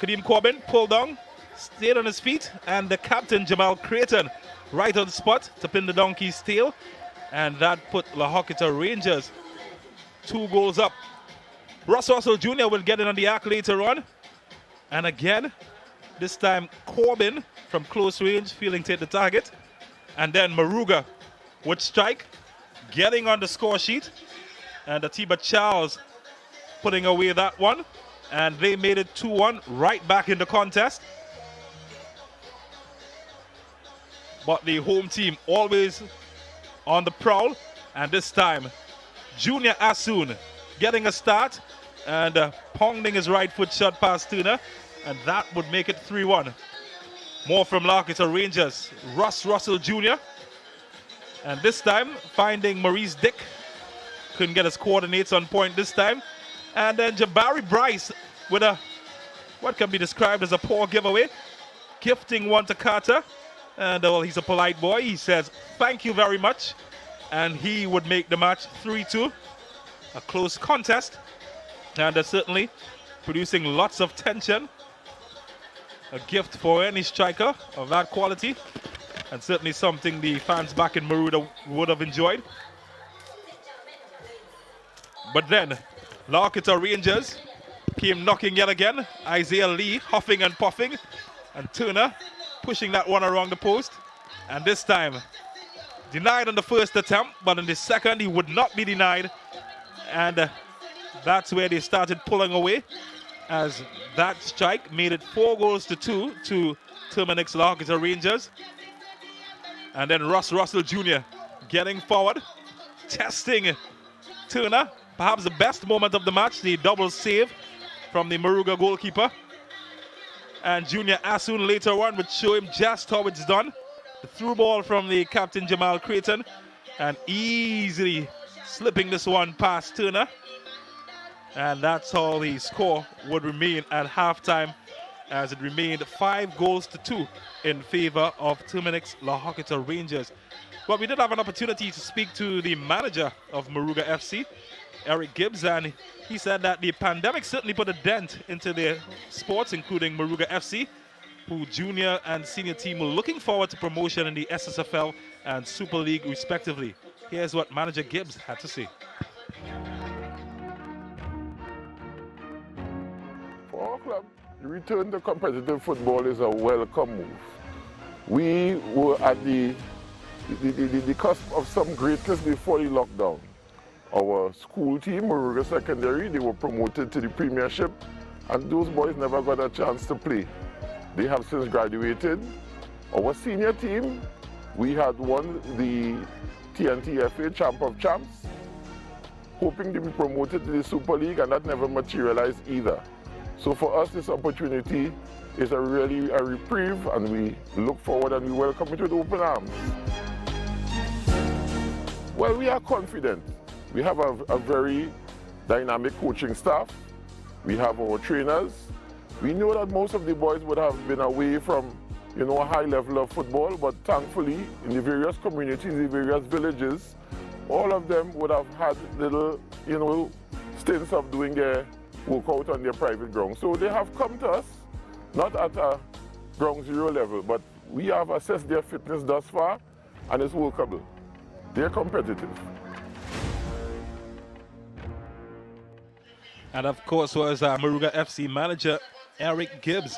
Kadeem Corbin pulled down, stayed on his feet, and the captain Jamal Creighton right on the spot to pin the donkey's tail. And that put La Horquetta Rangers 2 goals up. Russell Jr. will get in on the act later on. And again, this time Corbin from close range feeling to hit the target. And then Moruga would strike, getting on the score sheet. And Atiba Charles putting away that one. And they made it 2-1 right back in the contest. But the home team always on the prowl. And this time, Junior Asun getting a start and pounding his right foot shot past Turner. And that would make it 3-1. More from La Horquetta Rangers. Russell Jr. And this time, finding Maurice Dick. Couldn't get his coordinates on point this time. And then Jabari Bryce with what can be described as a poor giveaway. Gifting one to Carter. And well, he's a polite boy. He says, thank you very much. And he would make the match 3-2. A close contest. And certainly producing lots of tension. A gift for any striker of that quality. And certainly something the fans back in Moruga would have enjoyed. But then, La Horquetta Rangers came knocking yet again. Isaiah Lee huffing and puffing. And Turner pushing that one around the post. And this time, denied on the first attempt, but in the second, he would not be denied. And that's where they started pulling away, as that strike made it 4-2 to Terminix La Horquetta Rangers. And then Russell Jr. getting forward, testing Turner. Perhaps the best moment of the match, the double save from the Moruga goalkeeper. And Junior Asun later on would show him just how it's done. The through ball from the captain Jamal Creighton, and easily slipping this one past Turner. And that's how the score would remain at halftime, as it remained 5-2 in favor of Terminix La Horquetta Rangers. But we did have an opportunity to speak to the manager of Moruga FC, Eric Gibbs, and he said that the pandemic certainly put a dent into their sports, including Moruga FC, who junior and senior team were looking forward to promotion in the SSFL and Super League respectively. Here's what manager Gibbs had to say. For our club, the return to competitive football is a welcome move. We were at the cusp of some greatness before the lockdown. Our school team, Moruga Secondary, they were promoted to the Premiership, and those boys never got a chance to play. They have since graduated. Our senior team, we had won the TNT FA Champ of Champs, hoping to be promoted to the Super League, and that never materialized either. So for us, this opportunity is really a reprieve, and we look forward and we welcome it with open arms. Well, we are confident. We have a very dynamic coaching staff. We have our trainers. We know that most of the boys would have been away from, a high level of football, but thankfully, in the various communities, the various villages, all of them would have had little, stints of doing their workout on their private ground. So they have come to us, not at a ground zero level, but we have assessed their fitness thus far, and it's workable. They're competitive. And of course was Moruga FC manager Eric Gibbs.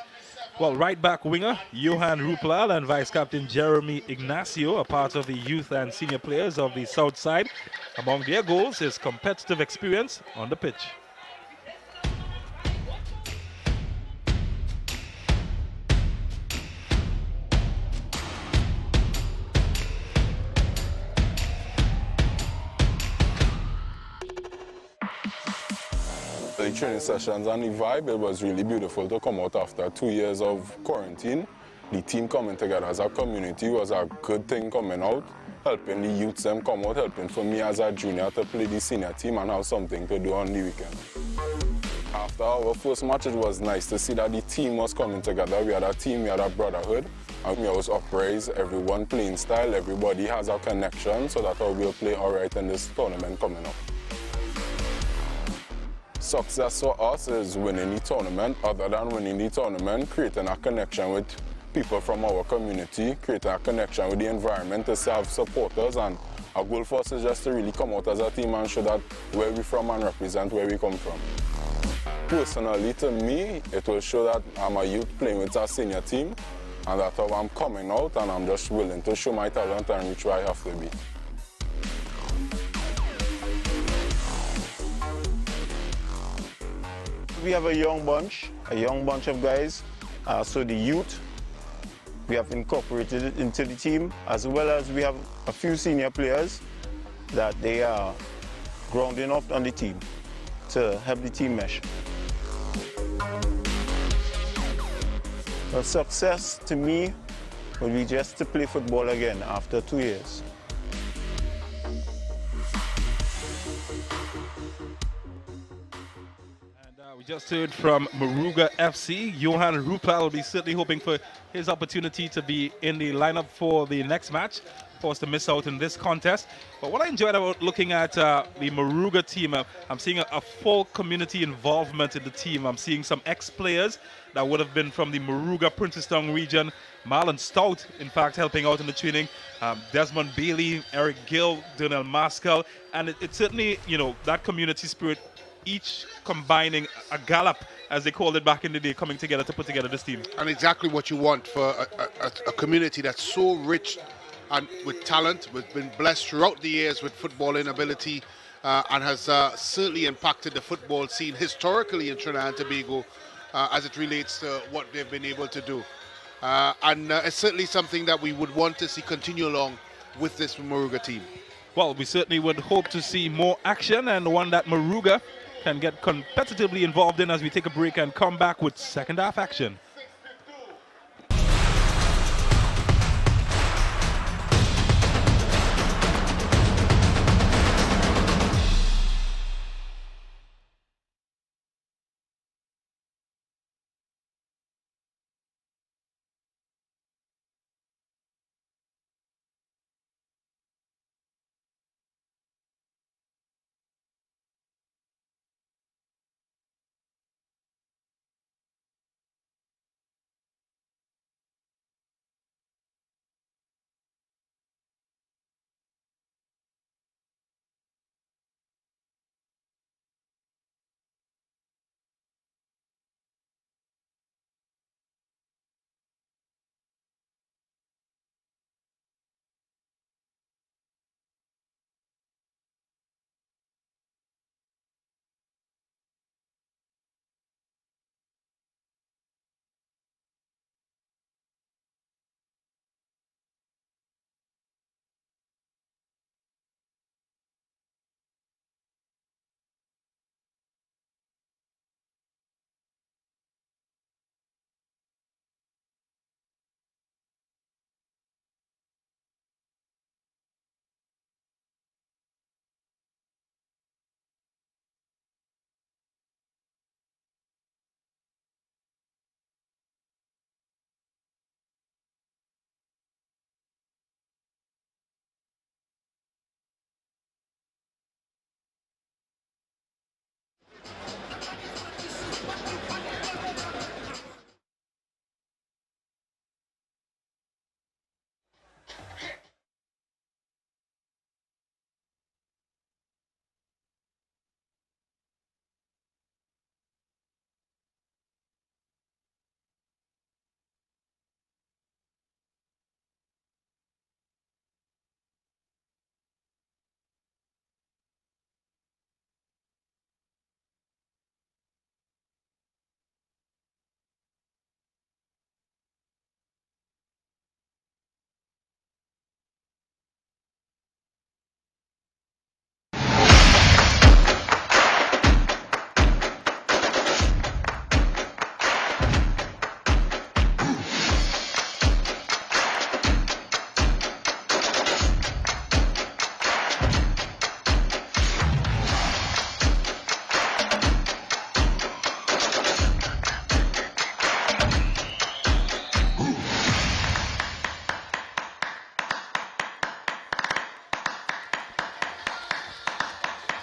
Well, right back winger Johan Ruplal and vice captain Jeremy Ignacio are part of the youth and senior players of the South Side. Among their goals is competitive experience on the pitch. The training sessions and the vibe, it was really beautiful to come out after 2 years of quarantine. The team coming together as a community was a good thing coming out, helping the youths them come out, helping for me as a junior to play the senior team and have something to do on the weekend. After our first match, it was nice to see that the team was coming together. We had a team, we had a brotherhood, I was upraised, everyone playing style, everybody has a connection, so that we'll play all right in this tournament coming up. Success for us is winning the tournament. Other than winning the tournament, creating a connection with people from our community, creating a connection with the environment to serve supporters, and our goal for us is just to really come out as a team and show that where we're from and represent where we come from. Personally, to me, it will show that I'm a youth playing with a senior team, and that's how I'm coming out, and I'm just willing to show my talent and reach where I have to be. We have a young bunch of guys. So the youth, we have incorporated it into the team, as well as we have a few senior players that they are grounding up on the team to help the team mesh. Well, success to me would be just to play football again after 2 years. We just heard from Moruga FC. Johan Rupal will be certainly hoping for his opportunity to be in the lineup for the next match, forced to miss out in this contest. But what I enjoyed about looking at the Moruga team, I'm seeing a full community involvement in the team. I'm seeing some ex-players that would have been from the Moruga Princeton region. Marlon Stout, in fact, helping out in the training. Desmond Bailey, Eric Gill, Donnell Maskell. And it certainly, you know, that community spirit, each combining a gallop, as they called it back in the day, coming together to put together this team. And exactly what you want for a community that's so rich and with talent, we've been blessed throughout the years with footballing ability, and has certainly impacted the football scene historically in Trinidad and Tobago as it relates to what they've been able to do. And it's certainly something that we would want to see continue along with this Moruga team. Well, we certainly would hope to see more action, and one that Moruga can get competitively involved in as we take a break and come back with second half action.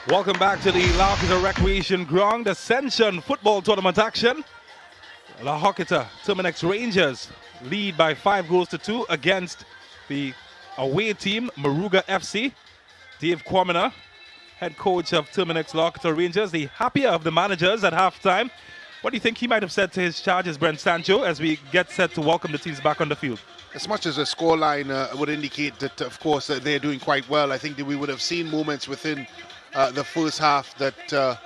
Welcome back to the La Horquetta Recreation Ground Ascension Football Tournament action. La Horquetta Terminix Rangers lead by 5-2 against the away team, Moruga FC. Dave Kwamina, head coach of Terminix La Horquetta Rangers, the happier of the managers at halftime. What do you think he might have said to his charges, Brent Sancho, as we get set to welcome the teams back on the field? As much as the scoreline would indicate that, of course, they're doing quite well, I think that we would have seen moments within the first half that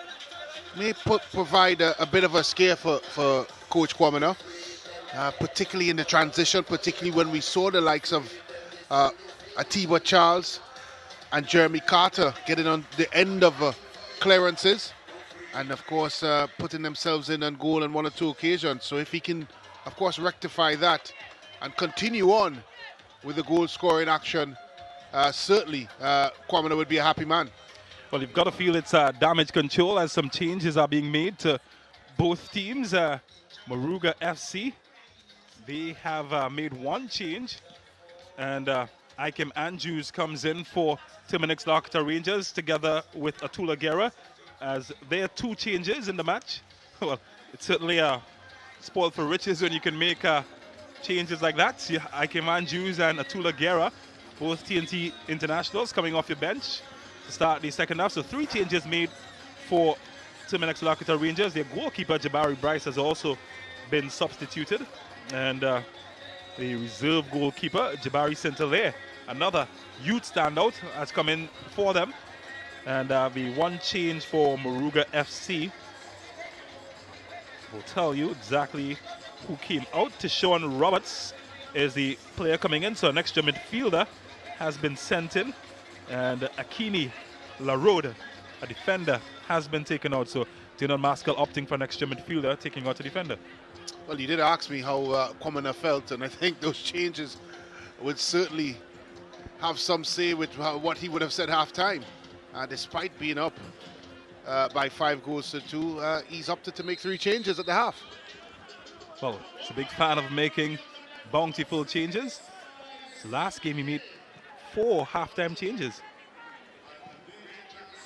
may provide a bit of a scare for Coach Kwamina, particularly in the transition, particularly when we saw the likes of Atiba Charles and Jeremy Carter getting on the end of clearances and, of course, putting themselves in on goal on 1 or 2 occasions. So if he can, of course, rectify that and continue on with the goal-scoring action, certainly Kwamina would be a happy man. Well, you've got to feel it's damage control as some changes are being made to both teams. Moruga FC, they have made one change, and Ikem Andrews comes in for Terminix La Horquetta Rangers together with Atula Guerra, as there are 2 changes in the match. Well, it's certainly spoiled for riches when you can make changes like that. So Ikem Andrews and Atula Guerra, both TNT internationals, coming off your bench to start the second half. So 3 changes made for Terminix La Horquetta Rangers. Their goalkeeper, Jabari Bryce, has also been substituted. And the reserve goalkeeper, Jabari Saint-Hilaire, another youth standout, has come in for them. And the one change for Moruga FC will tell you exactly who came out. Tishon Roberts is the player coming in. So an extra midfielder has been sent in. And Akini Larode, a defender, has been taken out. So Dinon Maskell opting for an extra midfielder, taking out a defender. Well, you did ask me how Kwamina felt, and I think those changes would certainly have some say with what he would have said half-time. Despite being up by 5-2, he's opted to make 3 changes at the half. Well, he's a big fan of making bountiful changes. So last game he made 4 halftime changes.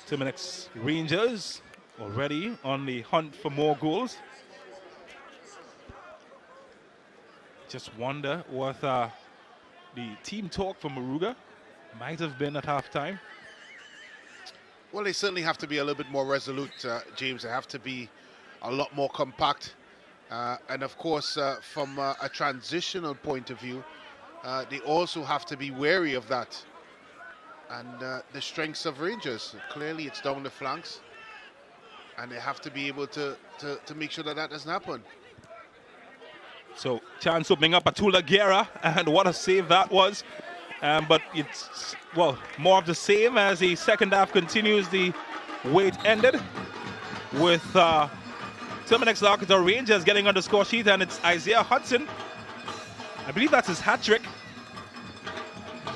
Terminix Rangers already on the hunt for more goals. Just wonder what the team talk for Moruga might have been at halftime. Well, they certainly have to be a little bit more resolute, James. They have to be a lot more compact. And of course, from a transitional point of view, they also have to be wary of that. And the strengths of Rangers, clearly it's down the flanks. And they have to be able to make sure that that doesn't happen. So chance opening up, Atula Guerra, and what a save that was. But it's, well, more of the same as the second half continues the way it ended, with Terminix La Horquetta Rangers getting on the score sheet, and it's Isaiah Hudson, I believe that's his hat-trick,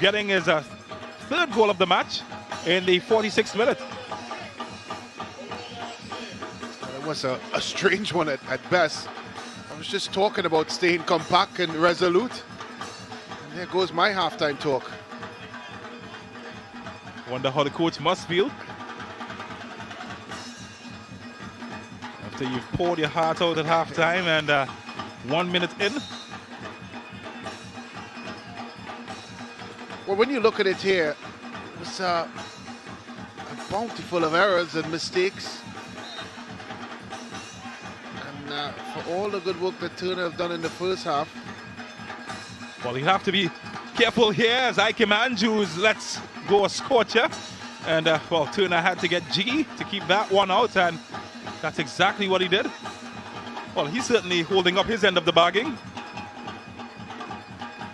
getting his 3rd goal of the match in the 46th minute. It was a strange one at best. I was just talking about staying compact and resolute. And there goes my halftime talk. Wonder how the coach must feel after you've poured your heart out at halftime and 1 minute in. Well, when you look at it here, it was a bountiful of errors and mistakes. And for all the good work that Turner have done in the first half. Well, you have to be careful here as Ikem Andrews lets go a scorcher. And, well, Turner had to get jiggy to keep that one out, and that's exactly what he did. Well, he's certainly holding up his end of the bargain.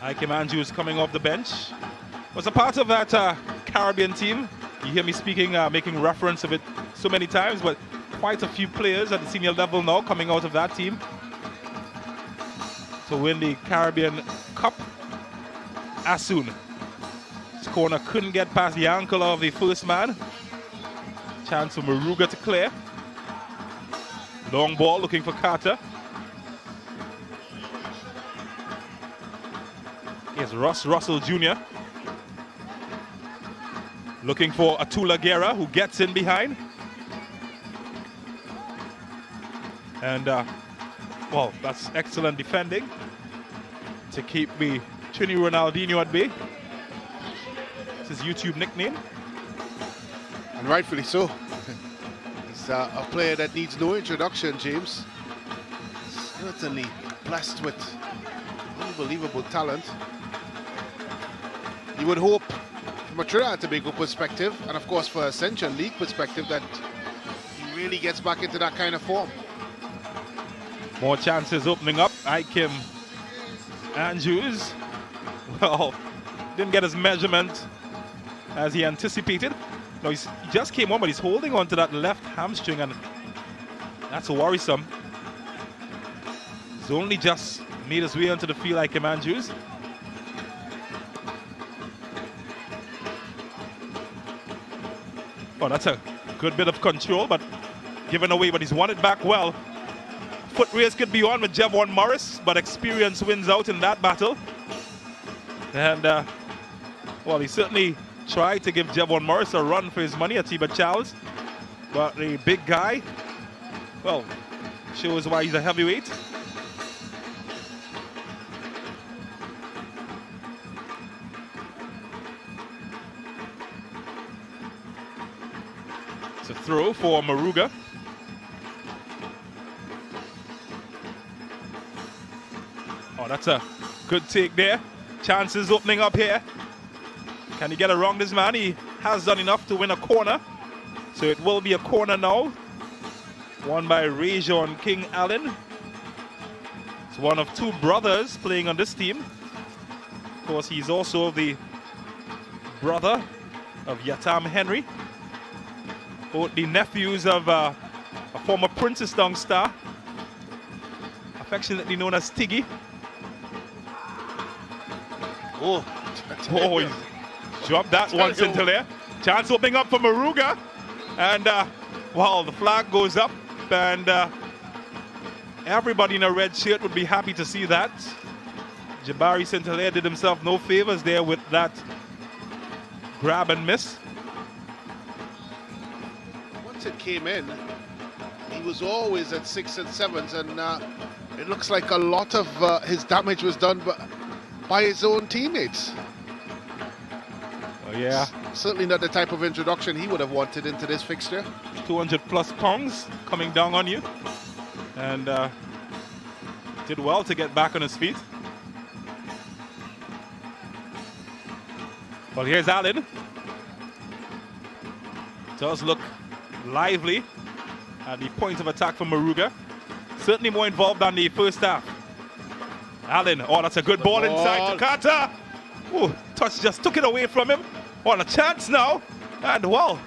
Ikem Andrews coming off the bench. Was a part of that Caribbean team. You hear me speaking, making reference of it so many times, but quite a few players at the senior level now coming out of that team to win the Caribbean Cup. Asun. This corner couldn't get past the ankle of the first man. Chance for Moruga to clear. Long ball looking for Carter. Here's Russ Russell Jr. Looking for Atula Guerra, who gets in behind. And, well, that's excellent defending to keep the Trini Ronaldinho at bay. It's his YouTube nickname. And rightfully so. He's a player that needs no introduction, James. Certainly blessed with unbelievable talent. You would hope, from a Trinidad and Tobago perspective, and of course for Ascension League perspective, that he really gets back into that kind of form. More chances opening up. Ikem Andrews, well, didn't get his measurement as he anticipated. No, he just came on, but he's holding on to that left hamstring, and that's worrisome. He's only just made his way onto the field, Ikem Andrews. Oh, that's a good bit of control, but given away, but he's won it back well. Foot race could be on with Javon Morris, but experience wins out in that battle. And, well, he certainly tried to give Javon Morris a run for his money at Tiba Charles. But the big guy, well, shows why he's a heavyweight. It's a throw for Moruga. Oh, that's a good take there. Chances opening up here. Can he get around this man? He has done enough to win a corner. So it will be a corner now. Won by Rajon King Allen. It's one of two brothers playing on this team. Of course, he's also the brother of Yatam Henry. Both the nephews of a former Princestown star, affectionately known as Tiggy. Oh, he's dropped that once into there. Chance opening up for Moruga. And, well, the flag goes up. And everybody in a red shirt would be happy to see that. Jabari St. Hilaire did himself no favors there with that grab and miss. Once it came in, he was always at 6 and 7s, and it looks like a lot of his damage was done by his own teammates. Oh, yeah. Certainly not the type of introduction he would have wanted into this fixture. 200 plus pounds coming down on you. And did well to get back on his feet. Well, here's Allen. Does look lively at the point of attack for Moruga. Certainly more involved than the first half. Allen, oh, that's a good ball inside to Carter. Oh, touch just took it away from him. On a chance now. And well,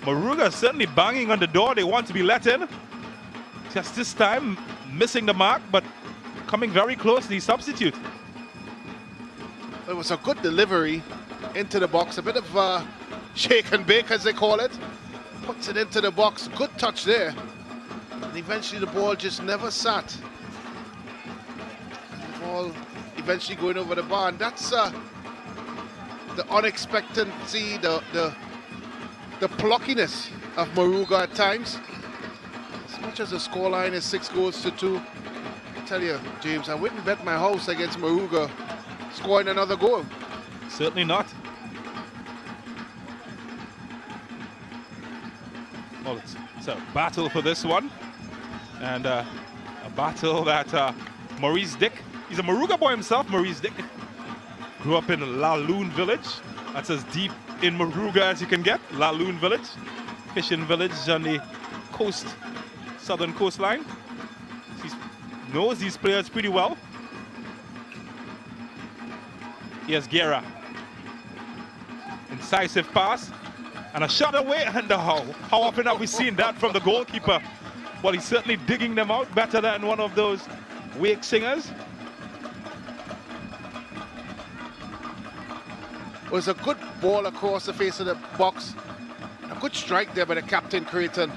Moruga certainly banging on the door. They want to be let in. Just this time missing the mark, but coming very close, the substitute. It was a good delivery into the box. A bit of shake and bake, as they call it. Puts it into the box. Good touch there. And eventually the ball just never sat. The ball eventually going over the bar. And that's the unexpectancy, the pluckiness of Moruga at times. As much as the scoreline is 6-2, I tell you, James, I wouldn't bet my house against Moruga scoring another goal. Certainly not. Well, it's a battle for this one. And a battle that Maurice Dick, he's a Moruga boy himself, Maurice Dick. Grew up in La Lune Village. That's as deep in Moruga as you can get. La Lune Village. Fishing village on the coast, southern coastline. He knows these players pretty well. Here's Guerra. Incisive pass. And a shot away. And how often have we seen that from the goalkeeper? Well, he's certainly digging them out better than one of those wake singers. It was a good ball across the face of the box. A good strike there by the captain, Creighton.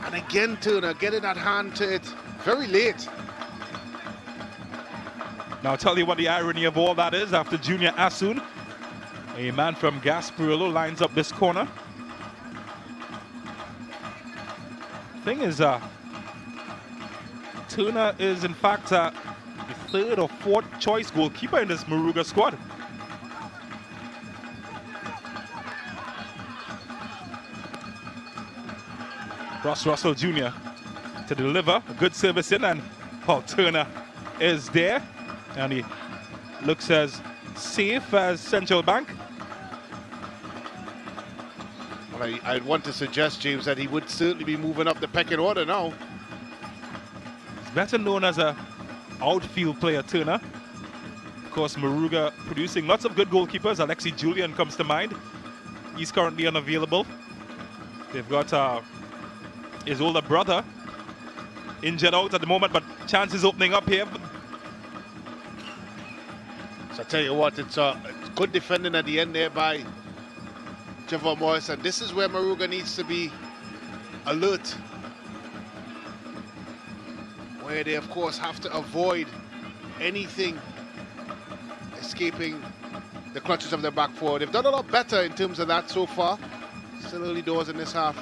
And again, Turner getting that hand to it very late. Now, I'll tell you what the irony of all that is. After Junior Asun, A man from Gasparillo lines up this corner. Thing is, Turner is in fact the third or fourth choice goalkeeper in this Moruga squad. Ross Russell Jr. to deliver a good service in, and Paul Turner is there, and he looks as safe as Central Bank. Well, I'd want to suggest, James, that he would certainly be moving up the pecking order now. He's better known as a outfield player, Turner. Of course, Moruga producing lots of good goalkeepers. Alexi Julian comes to mind. He's currently unavailable. They've got his older brother injured out at the moment, but chances opening up here. So I tell you what, it's good defending at the end there by Javon Morris, and this is where Moruga needs to be alert, where they of course have to avoid anything escaping the clutches of their back four. They've done a lot better in terms of that so far. Still early doors in this half.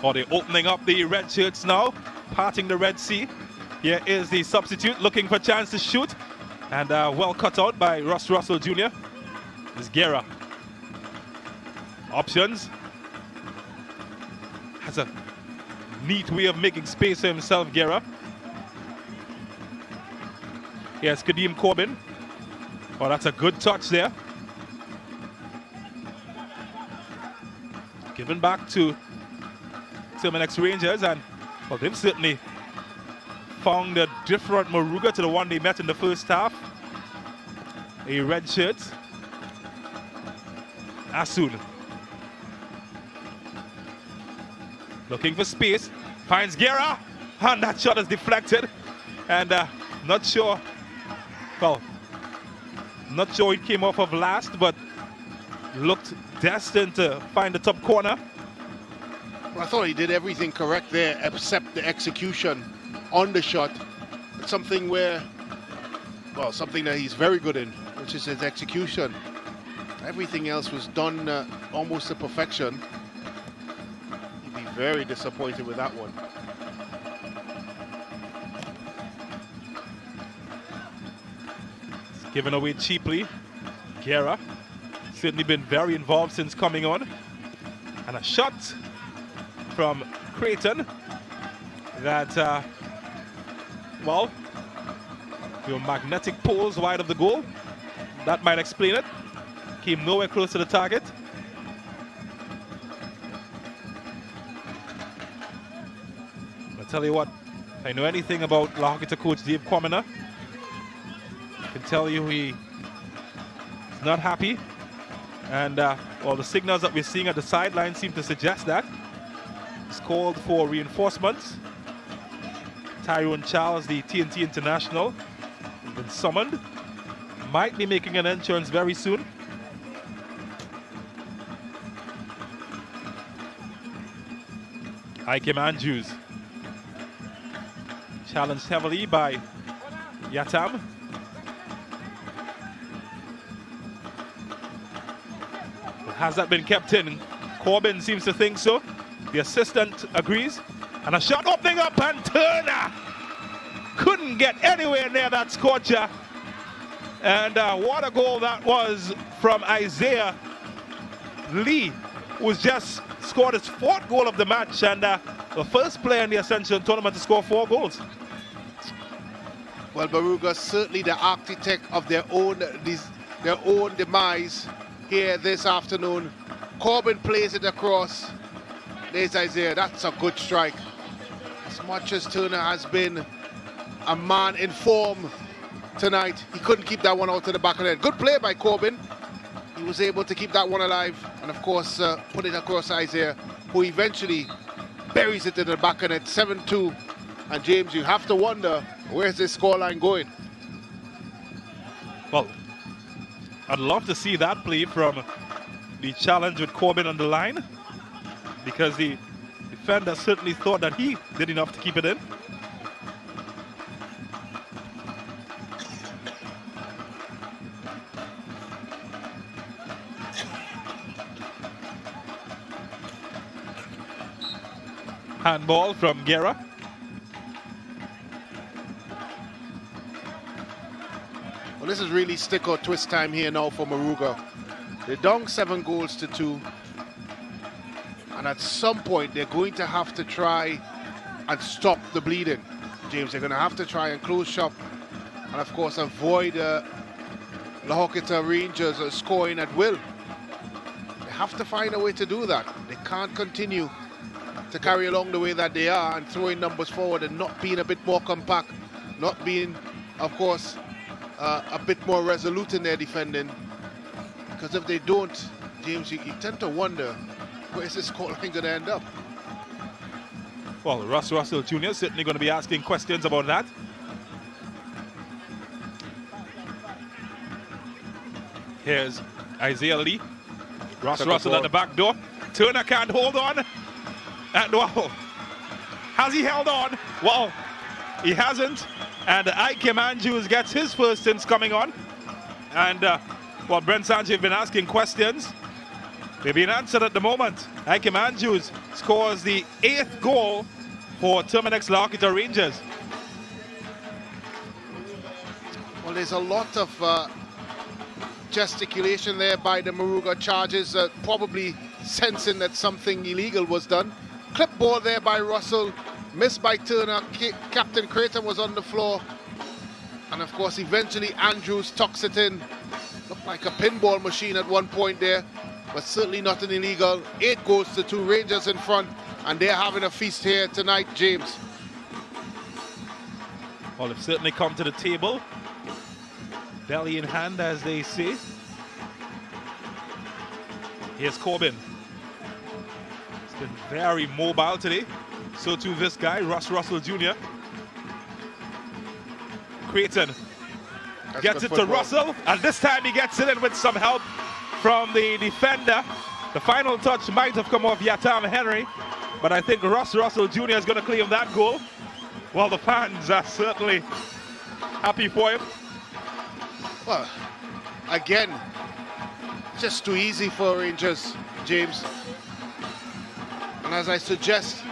Oh, they're opening up the red shirts now, parting the Red Sea. Here is the substitute looking for a chance to shoot, and well cut out by Ross Russell Jr. Is Guerra. Options. Has a neat way of making space for himself, Guerra. Yes, Kadeem Corbin. Oh, that's a good touch there. Given back to Terminix Rangers, and well, they've certainly found a different Moruga to the one they met in the first half. A red shirt. Asun. Looking for space. Finds Guerra. And that shot is deflected. And not sure. Well, not sure it came off of last, but looked destined to find the top corner. Well, I thought he did everything correct there except the execution on the shot. It's something where, well, something that he's very good in, which is his execution. Everything else was done almost to perfection. He'd be very disappointed with that one. It's given away cheaply. Guerra certainly been very involved since coming on. And a shot from Creighton that, well, your magnetic poles wide of the goal. That might explain it. Came nowhere close to the target. I'll tell you what, if I know anything about La Horquetta coach Dave Quamina, I can tell you he's not happy. And well, the signals that we're seeing at the sideline seem to suggest that. He's called for reinforcements. Tyrone Charles, the TNT international, has been summoned. Might be making an entrance very soon. Ikem Andrews. Challenged heavily by Yatam. Has that been kept in? Corbin seems to think so. The assistant agrees. And a shot opening up, and Turner couldn't get anywhere near that scorcher. And what a goal that was from Isaiah Lee, who's just scored his fourth goal of the match, and the first player in the Ascension tournament to score 4 goals. Well, Moruga certainly the architect of their own demise here this afternoon. Corbin plays it across. There's Isaiah. That's a good strike. As much as Turner has been a man in form tonight, he couldn't keep that one out to the back of the net. Good play by Corbin. He was able to keep that one alive, and of course put it across Isaiah, who eventually buries it in the back of the net. 7-2. And James, you have to wonder, where's this scoreline going? Well, I'd love to see that play from the challenge with Corbin on the line, because the defender certainly thought that he did enough to keep it in. handball from Guerra. Well, this is really stick or twist time here now for Moruga. They're down 7-2. And at some point, they're going to have to try and stop the bleeding. James, they're going to have to try and close shop and, of course, avoid La Horquetta Rangers scoring at will. They have to find a way to do that. They can't continue to carry along the way that they are and throwing numbers forward and not being a bit more compact, not being, of course, a bit more resolute in their defending. Because if they don't, James, you tend to wonder, where's this scoreline going to end up? Well, Russ Russell Jr. is certainly going to be asking questions about that. Here's Isaiah Lee. Russ Russell at the back door. Turner can't hold on. And wow, has he held on? Wow, he hasn't. And Ike Andrews gets his first since coming on. And well, Brent Sanchez have been asking questions. They've been answered at the moment. Ike Andrews scores the 8th goal for Terminix La Horquetta Rangers. Well, there's a lot of gesticulation there by the Moruga charges, probably sensing that something illegal was done. Clip ball there by Russell, missed by Turner. Captain Creighton was on the floor. And of course, eventually Andrews tucks it in. Looked like a pinball machine at one point there, but certainly not an illegal. 8-2, Rangers in front, and they're having a feast here tonight, James. Well, they've certainly come to the table. Belly in hand, as they say. Here's Corbin. He's been very mobile today. So too this guy, Russ Russell Jr. Creighton gets it to Russell, and this time he gets it in with some help from the defender. The final touch might have come off Yatam Henry, but I think Russ Russell Jr. is going to claim that goal. Well, the fans are certainly happy for him. Well, again, just too easy for Rangers, James. And as I suggest,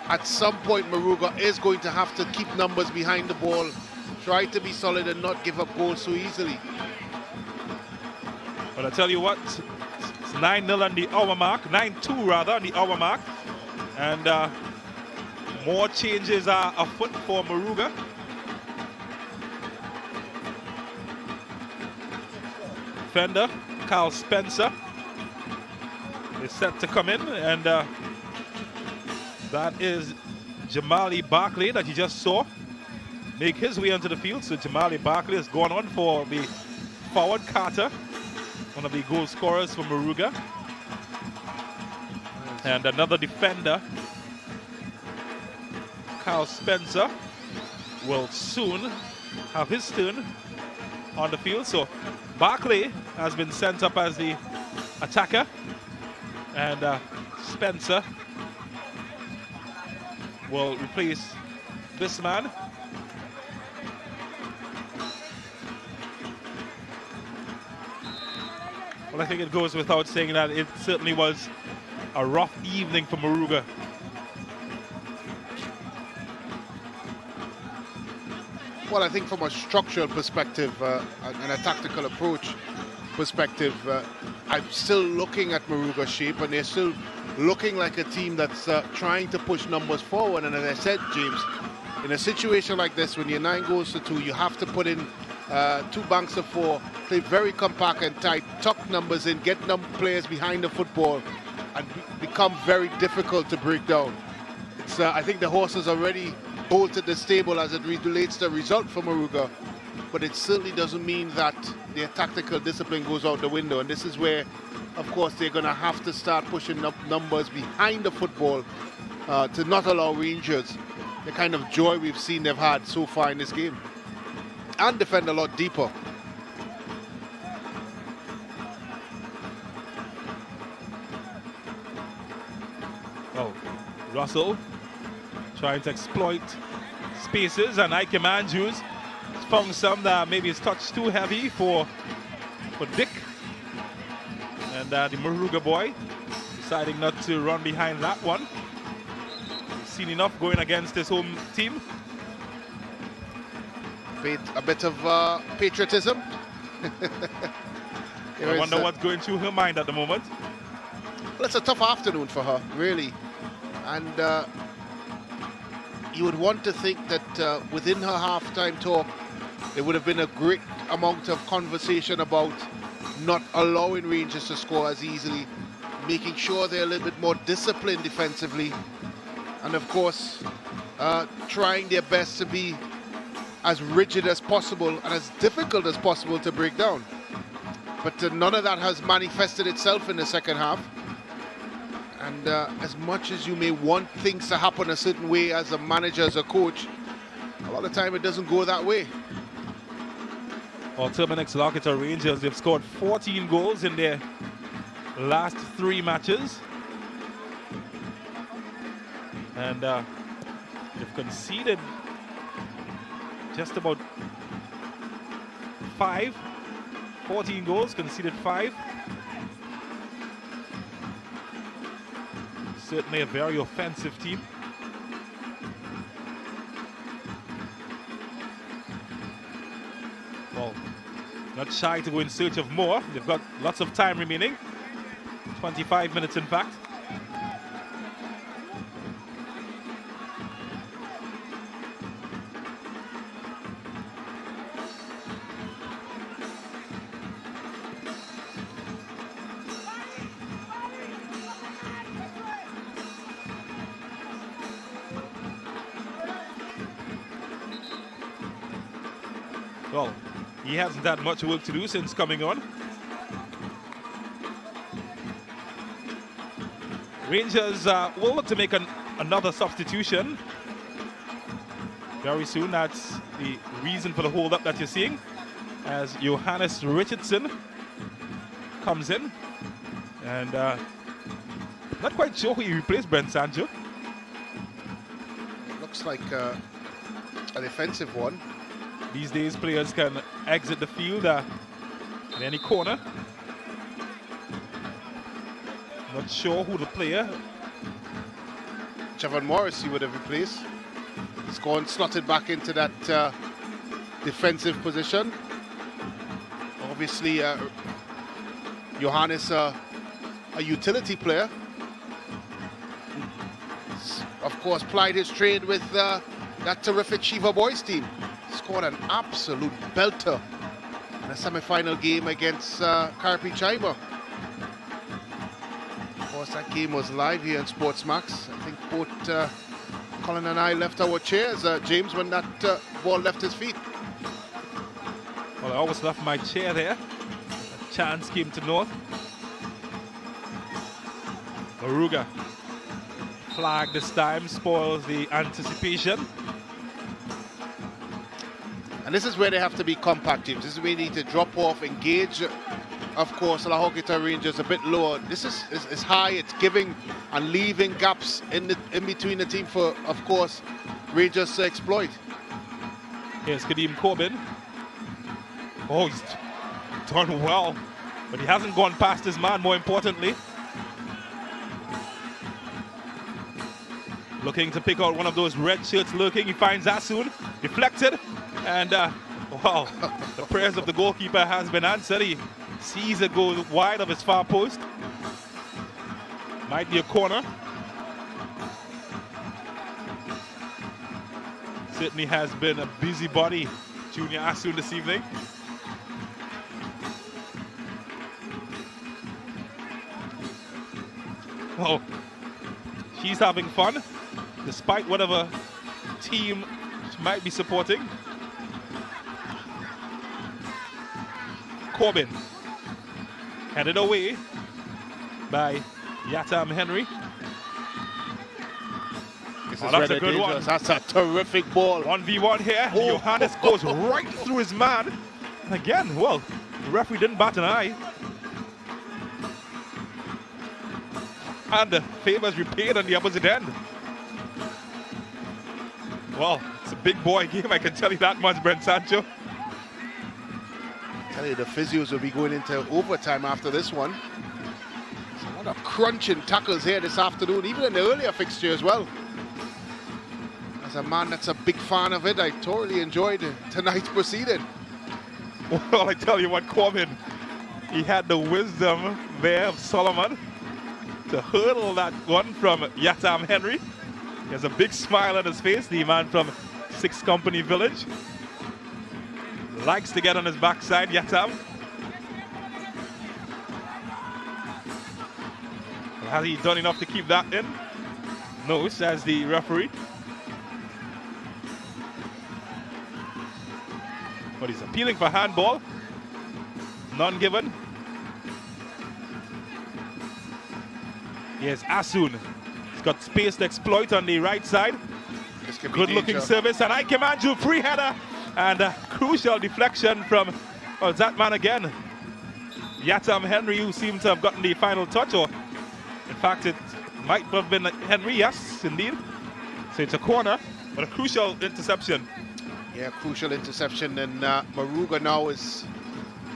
at some point Moruga is going to have to keep numbers behind the ball, try to be solid and not give up goals so easily. But I tell you what, it's 9-0 on the hour mark, 9-2 rather on the hour mark. And more changes are afoot for Moruga. Defender, Carl Spencer, is set to come in, and that is Jamali Barkley that you just saw make his way onto the field. So Jamali Barkley has gone on for the forward. Carter, one of the goal scorers for Moruga. And another defender, Carl Spencer, will soon have his turn on the field. So Barkley has been sent up as the attacker, and Spencer will replace this man. Well, I think it goes without saying that it certainly was a rough evening for Moruga. Well, I think from a structural perspective and a tactical approach perspective, I'm still looking at Moruga's shape, and they're still looking like a team that's trying to push numbers forward. And as I said, James, in a situation like this, when you're 9-2, you have to put in 2 banks of 4, play very compact and tight, tuck numbers in, get players behind the football, and become very difficult to break down. It's, I think the horses already bolted the stable as it relates to the result for Moruga, but it certainly doesn't mean that their tactical discipline goes out the window. And this is where, of course, they're going to have to start pushing up numbers behind the football to not allow Rangers the kind of joy we've seen they've had so far in this game, and defend a lot deeper. Oh, Russell trying to exploit spaces, and Ike Andrews found some that maybe is touched too heavy for Dick. And the Moruga boy deciding not to run behind that one. seen enough going against his home team. A bit of patriotism. I wonder what's going through her mind at the moment. Well, it's a tough afternoon for her, really. And you would want to think that within her halftime talk, there would have been a great amount of conversation about not allowing Rangers to score as easily, making sure they're a little bit more disciplined defensively, and of course, trying their best to be as rigid as possible and as difficult as possible to break down. But none of that has manifested itself in the second half. And as much as you may want things to happen a certain way as a manager, as a coach, a lot of time it doesn't go that way. Well, Terminix La Horquetta Rangers, they've scored 14 goals in their last 3 matches. And they've conceded just about 5. 14 goals, conceded 5. Certainly a very offensive team. Well, not shy to go in search of more. They've got lots of time remaining. 25 minutes, in fact. Well, he hasn't had much work to do since coming on. Rangers will look to make another substitution very soon. That's the reason for the hold-up that you're seeing, as Johannes Richardson comes in. And not quite sure who he replaced Brent Sancho. It looks like a defensive one. These days, players can exit the field in any corner. Not sure who the player. Javon Morris, he would have replaced. He's gone slotted back into that defensive position. Obviously, Johannes, a utility player. He's, of course, plied his trade with that terrific Shiva Boys team. Scored an absolute belter in a semi-final game against Karpi Chiba. Of course, that game was live here in Sportsmax. I think both Colin and I left our chairs, James, when that ball left his feet. Well, I always left my chair there. A chance came to North. Moruga, flag this time, spoils the anticipation. And this is where they have to be compact, James. This is where they need to drop off, engage, of course, La Horquetta Rangers a bit lower. This is high, it's giving and leaving gaps in between the team for, of course, Rangers to exploit. Here's Kadeem Corbin. Oh, he's done well, but he hasn't gone past his man, more importantly. Looking to pick out one of those red shirts lurking. He finds Asun, deflected. And, wow, the prayers of the goalkeeper has been answered. He sees it go wide of his far post. Might be a corner. Certainly has been a busybody, Junior Asun, this evening. Well, she's having fun, despite whatever team she might be supporting. Corbin, headed away by Yatam Henry. That's a good one. That's a terrific ball. 1v1 here. Oh. Johannes goes right through his man. And again, well, the referee didn't bat an eye. And the favors repaid on the opposite end. Well, it's a big boy game, I can tell you that much, Brent Sancho. I tell you, the physios will be going into overtime after this one. There's a lot of crunching tackles here this afternoon, even in the earlier fixture as well. As a man that's a big fan of it, I totally enjoyed tonight's proceeding. Well, I tell you what, Corbin, he had the wisdom there of Solomon to hurdle that one from Yatam Henry. He has a big smile on his face, the man from 6 Company Village. Likes to get on his backside, Yatam. Has he done enough to keep that in? No, says the referee. But he's appealing for handball. None given. Here's Asun. He's got space to exploit on the right side. Good looking service. And Ike Manju, free header. And a crucial deflection from that man again. Yatam Henry, who seemed to have gotten the final touch. Or in fact, it might have been Henry. Yes, indeed. So it's a corner, but a crucial interception. Yeah, crucial interception, and Moruga now is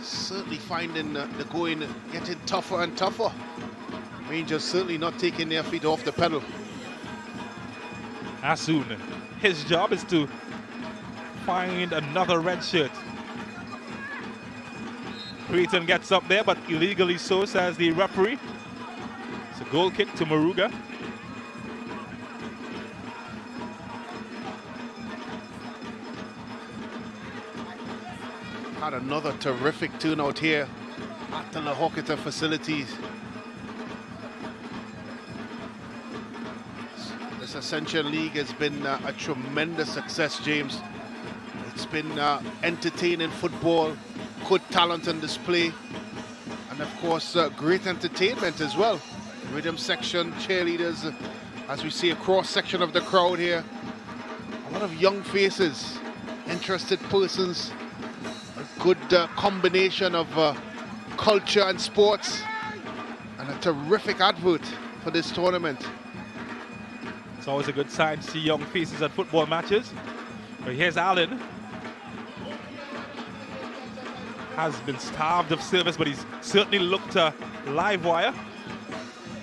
certainly finding the going getting tougher and tougher. Rangers certainly not taking their feet off the pedal. Asun, his job is to find another red shirt. Creighton gets up there, but illegally so, says the referee. It's a goal kick to Moruga. Had another terrific turnout here at the La Horquetta facilities. This Ascension League has been a tremendous success, James. It's been entertaining football, good talent on display, and of course great entertainment as well. Rhythm section, cheerleaders, as we see a cross section of the crowd here. A lot of young faces, interested persons. Good combination of culture and sports, and a terrific advert for this tournament. It's always a good sign to see young faces at football matches. But here's Allen. Has been starved of service, but he's certainly looked to live wire.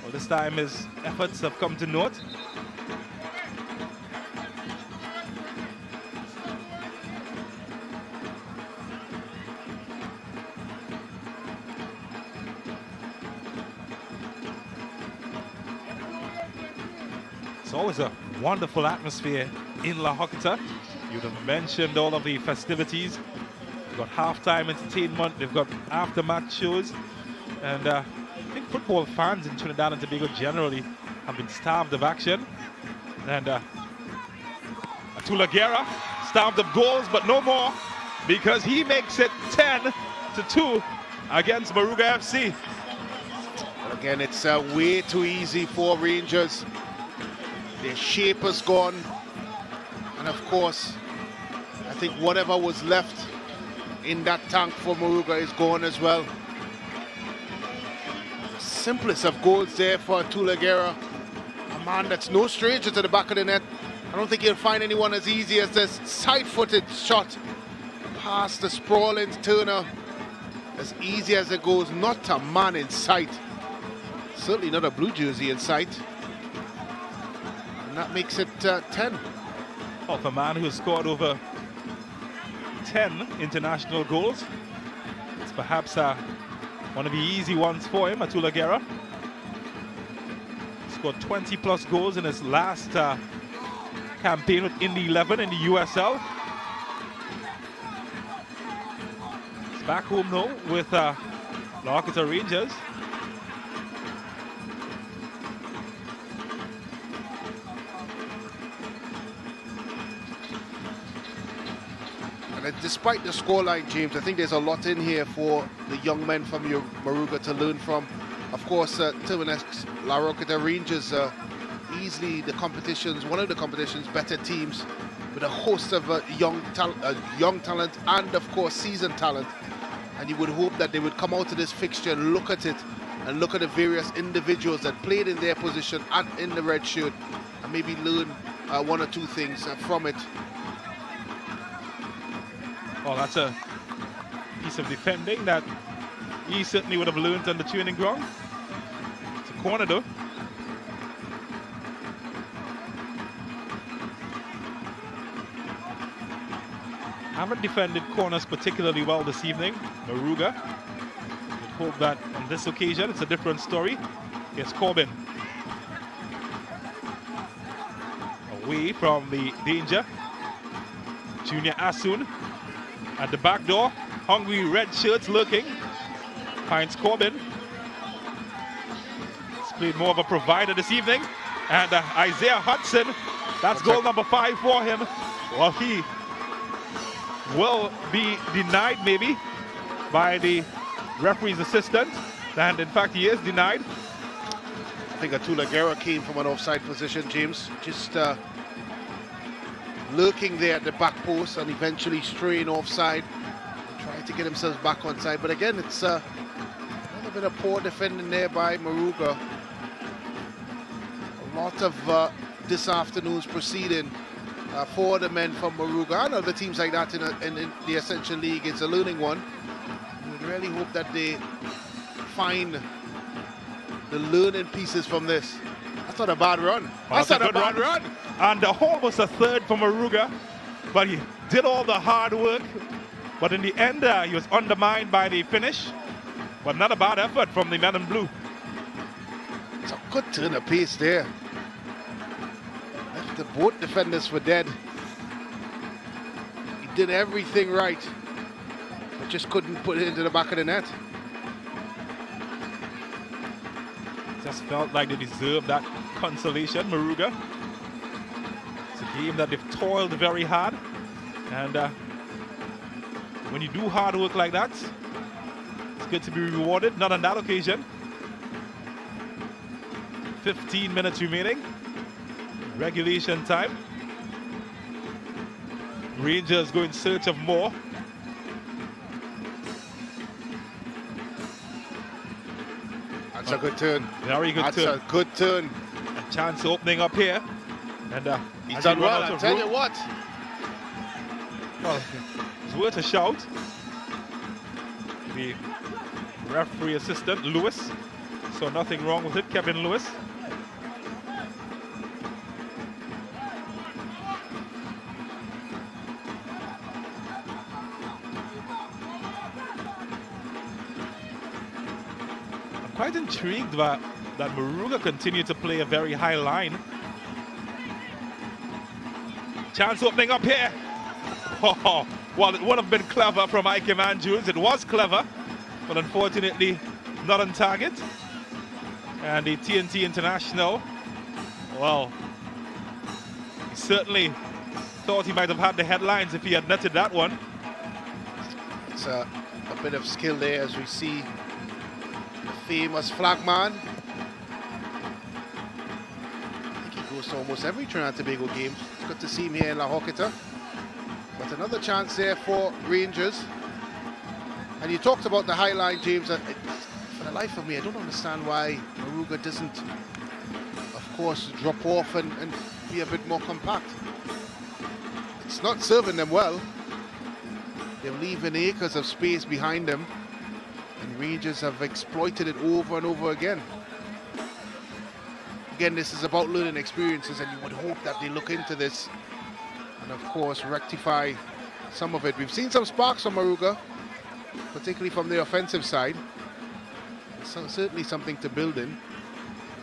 Well, this time his efforts have come to naught. It's always a wonderful atmosphere in La Horquetta. You'd have mentioned all of the festivities. They've got halftime entertainment, they've got aftermatch shows, and I think football fans in Trinidad and Tobago generally have been starved of action. And Atula Guerra starved of goals, but no more, because he makes it 10-2 against Moruga FC. Again, it's way too easy for Rangers. Their shape has gone, and of course, I think whatever was left in that tank for Moruga is gone as well. Simplest of goals there for Atula Guerra, a man that's no stranger to the back of the net. I don't think you'll find anyone as easy as this side-footed shot past the sprawling Turner. As easy as it goes, not a man in sight. Certainly not a blue jersey in sight. And that makes it 10. Of a man who has scored over 10 international goals. It's perhaps one of the easy ones for him, Atula Guerra. Scored 20 plus goals in his last campaign with Indy 11 in the USL. He's back home now with La Horquetta Rangers. And despite the scoreline, James, I think there's a lot in here for the young men from Moruga to learn from. Of course, Terminix La Horquetta Rangers easily one of the competition's better teams, with a host of young talent and, of course, seasoned talent. And you would hope that they would come out of this fixture and look at it, and look at the various individuals that played in their position and in the red shirt, and maybe learn one or two things from it. Well, that's a piece of defending that he certainly would have learned on the training ground. It's a corner though. haven't defended corners particularly well this evening. Moruga. We hope that on this occasion it's a different story. Here's Corbin. Away from the danger. Junior Asun at the back door. Hungry red shirts lurking. Finds Corbin. He's played more of a provider this evening. And Isaiah Hudson, that's goal number 5 for him. Well, he will be denied maybe by the referee's assistant. And in fact, he is denied. I think Atula Guerra came from an offside position, James. Just lurking there at the back post and eventually straying offside. Trying to get themselves back on side. But again, it's a little bit of poor defending there by Moruga. A lot of this afternoon's proceeding for the men from Moruga and other teams like that in the Ascension League. It's a learning one. We really hope that they find the learning pieces from this. That's not a bad run. That's not a bad run. And almost a third for Moruga, but he did all the hard work. But in the end, he was undermined by the finish. But not a bad effort from the man in blue. It's a good turn of pace there. Left the both defenders for dead. He did everything right, but just couldn't put it into the back of the net. Just felt like they deserved that consolation, Moruga. It's a game that they've toiled very hard. And when you do hard work like that, it's good to be rewarded. Not on that occasion. 15 minutes remaining. Regulation time. Rangers go in search of more. That's a good turn. Very good turn. That's a good turn. A chance opening up here. And he's done well, I tell you what. Well, it's worth a shout. The referee assistant, Lewis. So nothing wrong with it, Kevin Lewis. I'm quite intrigued that Moruga continued to play a very high line. Chance opening up here. Oh, well, it would have been clever from Ike Andrews. It was clever, but unfortunately not on target. And the TNT International, well, he certainly thought he might have had the headlines if he had netted that one. It's a bit of skill there as we see the famous flagman. I think he goes to almost every Trinidad and Tobago game. It's good to see him here in La Horquetta. But another chance there for Rangers. And you talked about the high line, James. And for the life of me, I don't understand why Moruga doesn't, of course, drop off and be a bit more compact. It's not serving them well. They're leaving acres of space behind them. And Rangers have exploited it over and over again. Again, this is about learning experiences, and you would hope that they look into this and of course rectify some of it. We've seen some sparks from Moruga, particularly from the offensive side. It's certainly something to build in.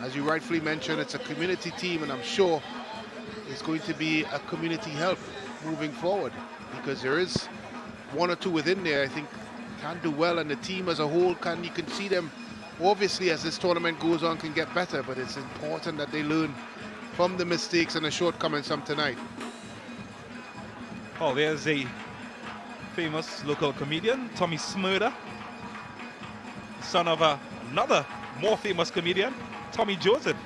As you rightfully mentioned, it's a community team, and I'm sure it's going to be a community help moving forward, because there is one or two within there I think can do well, and the team as a whole you can see them obviously as this tournament goes on can get better, but it's important that they learn from the mistakes and the shortcomings from tonight. Oh, there's a famous local comedian, Tommy Smurder, son of another more famous comedian, Tommy Joseph.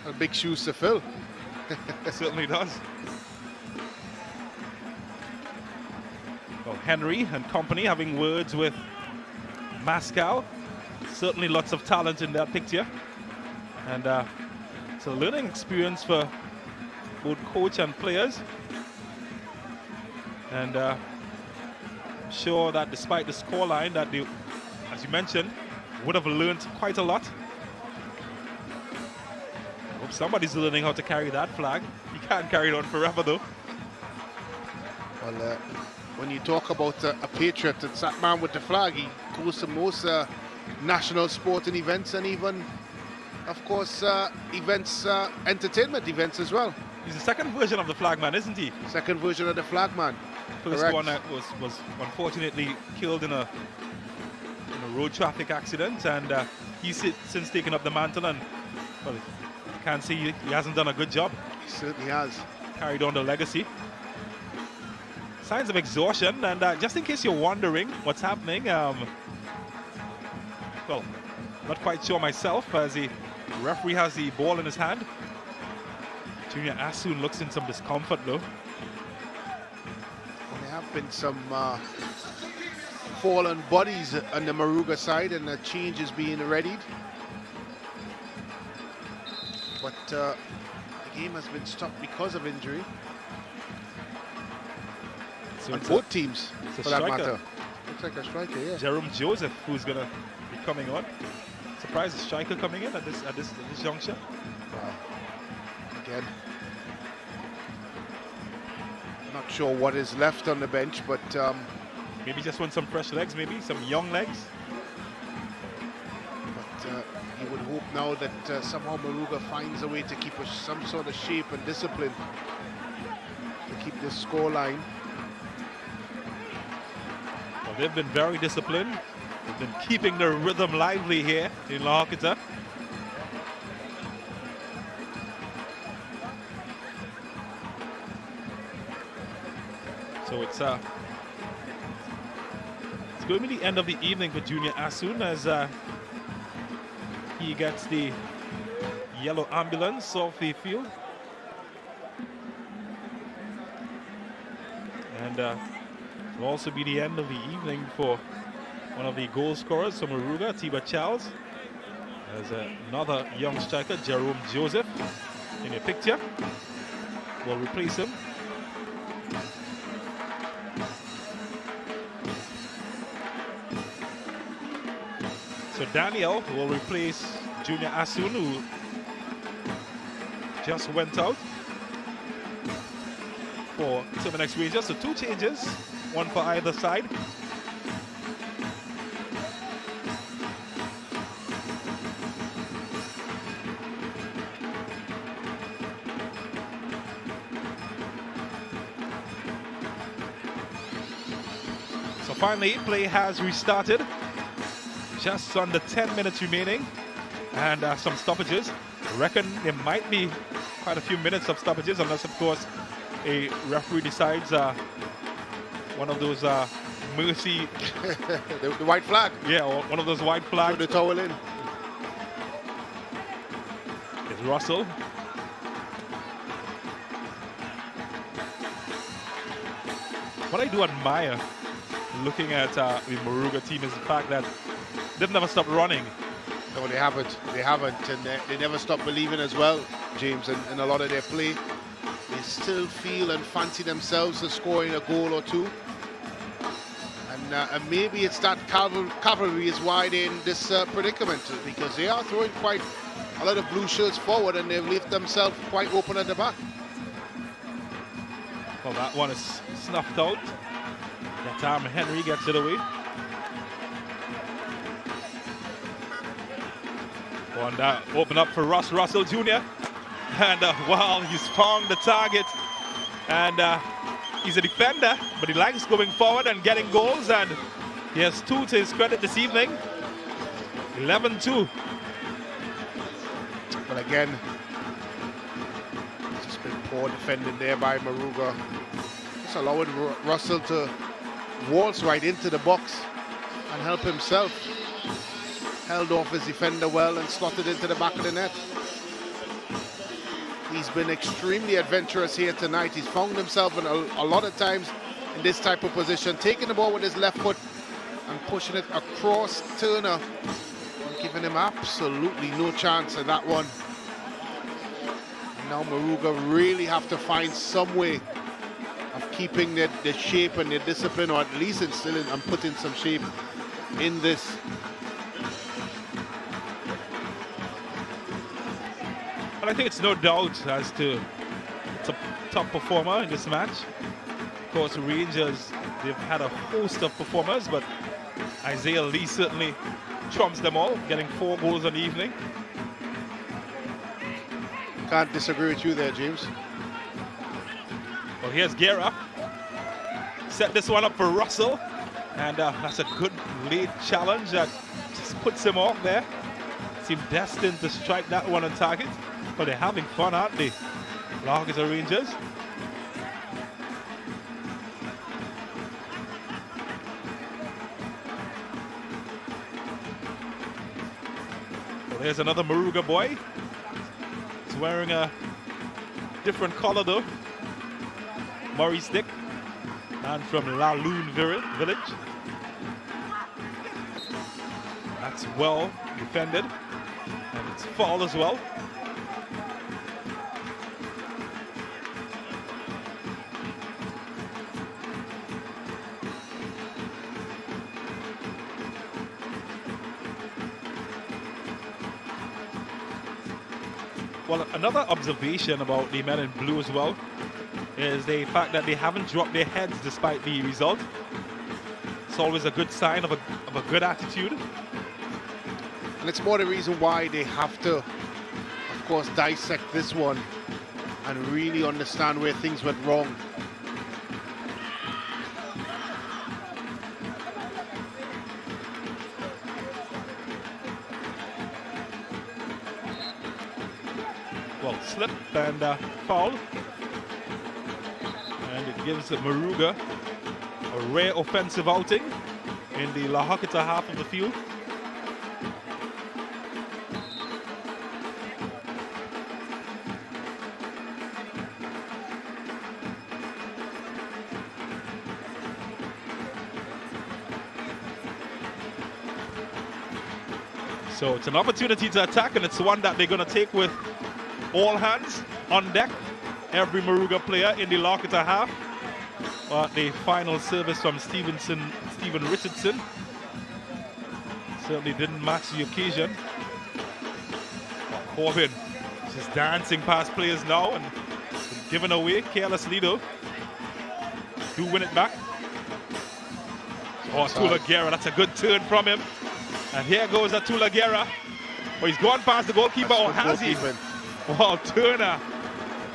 A big shoes to fill. It certainly does. Well, Henry and company having words with Mascal. Certainly lots of talent in that picture. And it's a learning experience for both coach and players. And I'm sure that despite the scoreline that they, as you mentioned, would have learned quite a lot. I hope somebody's learning how to carry that flag. You can't carry it on forever though. Well, when you talk about a patriot, it's that man with the flag. He goes to most national sporting events and even, of course, entertainment events as well. He's the second version of the flagman, isn't he? Second version of the flagman. First Correct. one that was unfortunately killed in a road traffic accident, and he's since taken up the mantle, and well, you can't say he hasn't done a good job. He certainly has. Carried on the legacy. Signs of exhaustion, and just in case you're wondering what's happening, well, not quite sure myself, as the referee has the ball in his hand. Junior Assoon looks in some discomfort though. Well, there have been some fallen bodies on the Moruga side, and a change is being readied. But the game has been stopped because of injury. So On both teams, it's a for that striker. matter. Looks like a striker, yeah. Jerome Joseph, who's going to be coming on. Surprised the striker coming in at this juncture. Wow. Again, not sure what is left on the bench, but Maybe just want some fresh legs, maybe some young legs. you would hope now that somehow Moruga finds a way to keep some sort of shape and discipline to keep this score line. Well, they've been very disciplined. They've been keeping the rhythm lively here in La Horquetta. So it's going to be the end of the evening for Junior Assoon as he gets the yellow ambulance off the field. And will also be the end of the evening for one of the goal scorers from Moruga, Tiba Charles. There's another young striker, Jerome Joseph, in a picture. Will replace him. So Daniel will replace Junior Assoon, who just went out for Terminix Rangers. So two changes, one for either side. So finally, play has restarted. Just under 10 minutes remaining, and some stoppages. I reckon there might be quite a few minutes of stoppages, unless, of course, a referee decides one of those mercy... the white flag. Yeah, or one of those white flags. Throw the towel in. It's Russell. What I do admire looking at the Moruga team is the fact that they've never stopped running. No, they haven't. They haven't, and they never stop believing as well, James, in a lot of their play. They still feel and fancy themselves to scoring a goal or two. And maybe it's that cavalry is why they're in this predicament, because they are throwing quite a lot of blue shirts forward, and they've left themselves quite open at the back. Well, that one is snuffed out. That time Henry gets it away. And open up for Russell Jr. And wow, he's found the target. And he's a defender, but he likes going forward and getting goals. And he has two to his credit this evening. 11-2. But again, it's just been poor defending there by Moruga. Just allowing Russell to waltz right into the box and help himself. Held off his defender well and slotted into the back of the net. He's been extremely adventurous here tonight. He's found himself in a lot of times in this type of position, taking the ball with his left foot and pushing it across Turner, and giving him absolutely no chance in that one. And now Moruga really have to find some way of keeping the shape and the discipline, or at least instilling and putting some shape in this. But I think it's no doubt as to it's a top performer in this match. course, Rangers, they've had a host of performers, but Isaiah Lee certainly trumps them all, getting 4 goals on the evening. Can't disagree with you there, James. Well, here's Guerra. Set this one up for Russell. And that's a good late challenge that just puts him off there. Seemed destined to strike that one on target. But they're having fun, aren't they? La Horquetta Rangers. Well, there's another Moruga boy. He's wearing a different color though. Maurice Dick, man from La Lune Village. That's well defended, and it's foul as well. Well, another observation about the men in blue as well is the fact that they haven't dropped their heads despite the result. It's always a good sign of a good attitude. And it's more the reason why they have to, of course, dissect this one and really understand where things went wrong. Well, slip and foul. And it gives Moruga a rare offensive outing in the La Horquetta half of the field. So it's an opportunity to attack, and it's one that they're going to take with all hands on deck. Every Moruga player in the La Horquetta half. The final service from Stephen Richardson certainly didn't match the occasion. Corbin just dancing past players now and giving away carelessly though. Do win it back. Oh, Tula Guerra, that's a good turn from him. And here goes Tula Guerra. Oh, he's gone past the goalkeeper, or has he? Well, Turner,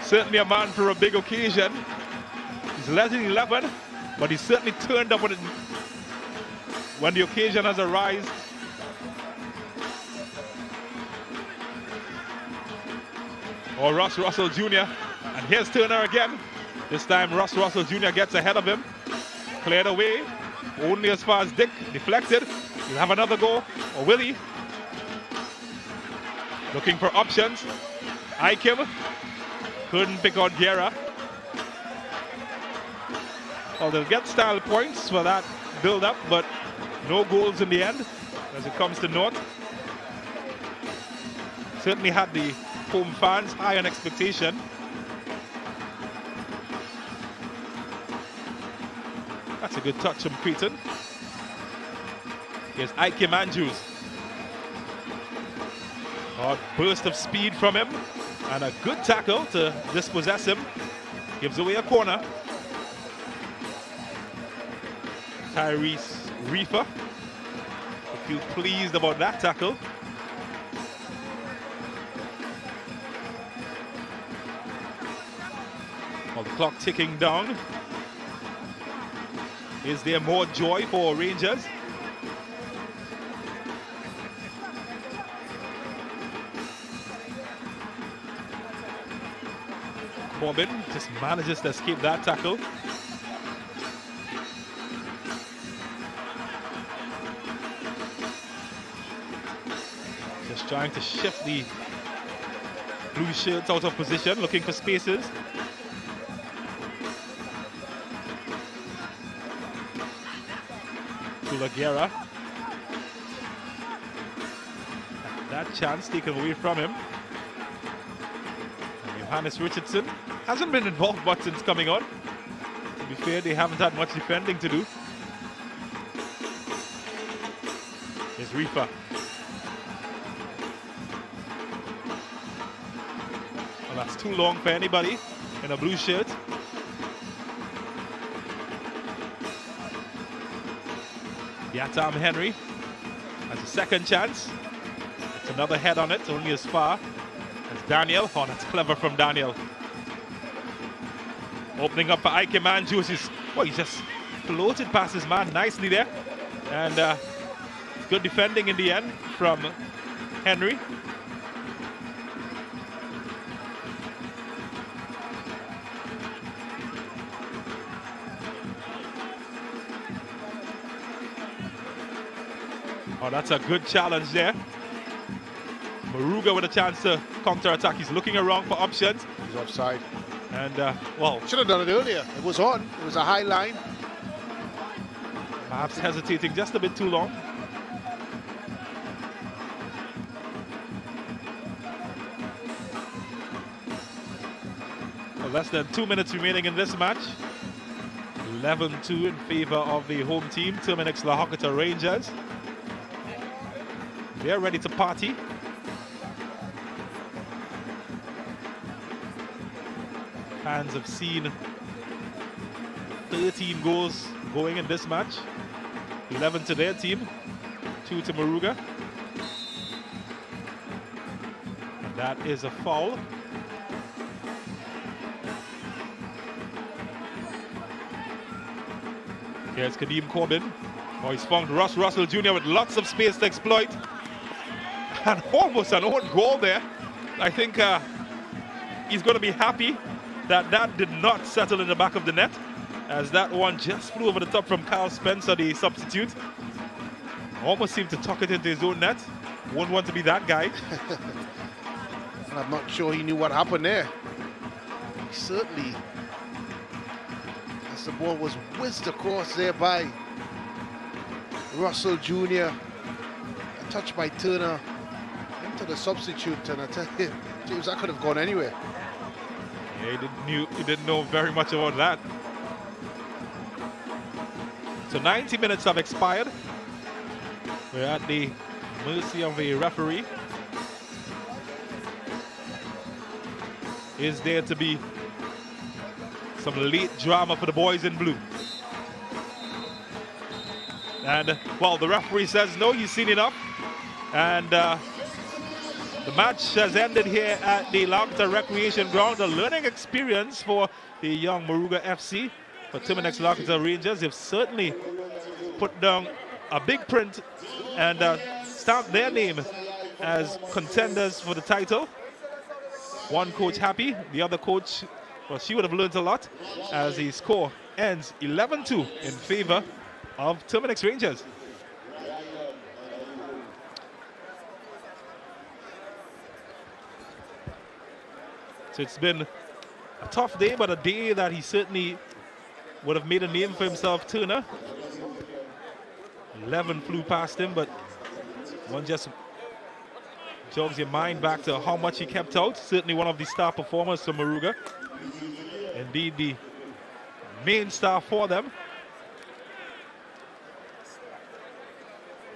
certainly a man for a big occasion. He's less than 11, but he's certainly turned up when the occasion has arisen. Oh, Russ Russell Jr. And here's Turner again. This time Russ Russell Jr. gets ahead of him. Cleared away. Only as far as Dick. Deflected. He'll have another go. Or will he? Looking for options. Ikem couldn't pick out Guerra. Well, they'll get style points for that build-up, but no goals in the end as it comes to North. Certainly had the home fans high on expectation. That's a good touch from Creighton. Here's Ikem Andrews. A burst of speed from him and a good tackle to dispossess him. Gives away a corner. Tyrese Reefer. I feel pleased about that tackle. While the clock ticking down. Is there more joy for Rangers? Corbin just manages to escape that tackle. Just trying to shift the blue shirts out of position, looking for spaces. Tula Guerra. That chance taken away from him. And Johannes Richardson hasn't been involved much since coming on. To be fair, they haven't had much defending to do. Here's Reefer. Well, that's too long for anybody in a blue shirt. Yatam Henry has a second chance. It's another head on it, only as far as Daniel. Oh, that's clever from Daniel. Opening up for Ike Manjus. Well, he just floated past his man nicely there. And good defending in the end from Henry. Oh, that's a good challenge there. Moruga with a chance to counter-attack. He's looking around for options. He's offside. And, well... Should have done it earlier. It was on. It was a high line. Perhaps hesitating just a bit too long. Well, less than 2 minutes remaining in this match. 11-2 in favor of the home team, Terminix La Horquetta Rangers. They're ready to party. Fans have seen 13 goals going in this match. 11 to their team, 2 to Moruga. And that is a foul. Here's Kadeem Corbin. Oh, he's found Russ Russell Jr. with lots of space to exploit. And almost an own goal there. I think he's going to be happy that that did not settle in the back of the net, as that one just flew over the top from Kyle Spencer, the substitute. Almost seemed to tuck it into his own net. Won't want to be that guy. And I'm not sure he knew what happened there. He certainly, as the ball was whizzed across there by Russell Jr. A touch by Turner into the substitute, and I tell you, James, that could have gone anywhere. Yeah, he didn't know very much about that. So 90 minutes have expired. We're at the mercy of the referee. Is there to be some late drama for the boys in blue? And, well, the referee says no, he's seen enough. And the match has ended here at the La Horquetta Recreation Ground. A learning experience for the young Moruga FC. For Terminix La Horquetta Rangers, they've certainly put down a big print and stamped their name as contenders for the title. One coach happy, the other coach, well, she would have learned a lot, as the score ends 11-2 in favor of Terminix Rangers. So it's been a tough day, but a day that he certainly would have made a name for himself, Turner. 11 flew past him, but one just jogs your mind back to how much he kept out. Certainly one of the star performers for Moruga. Indeed, the main star for them.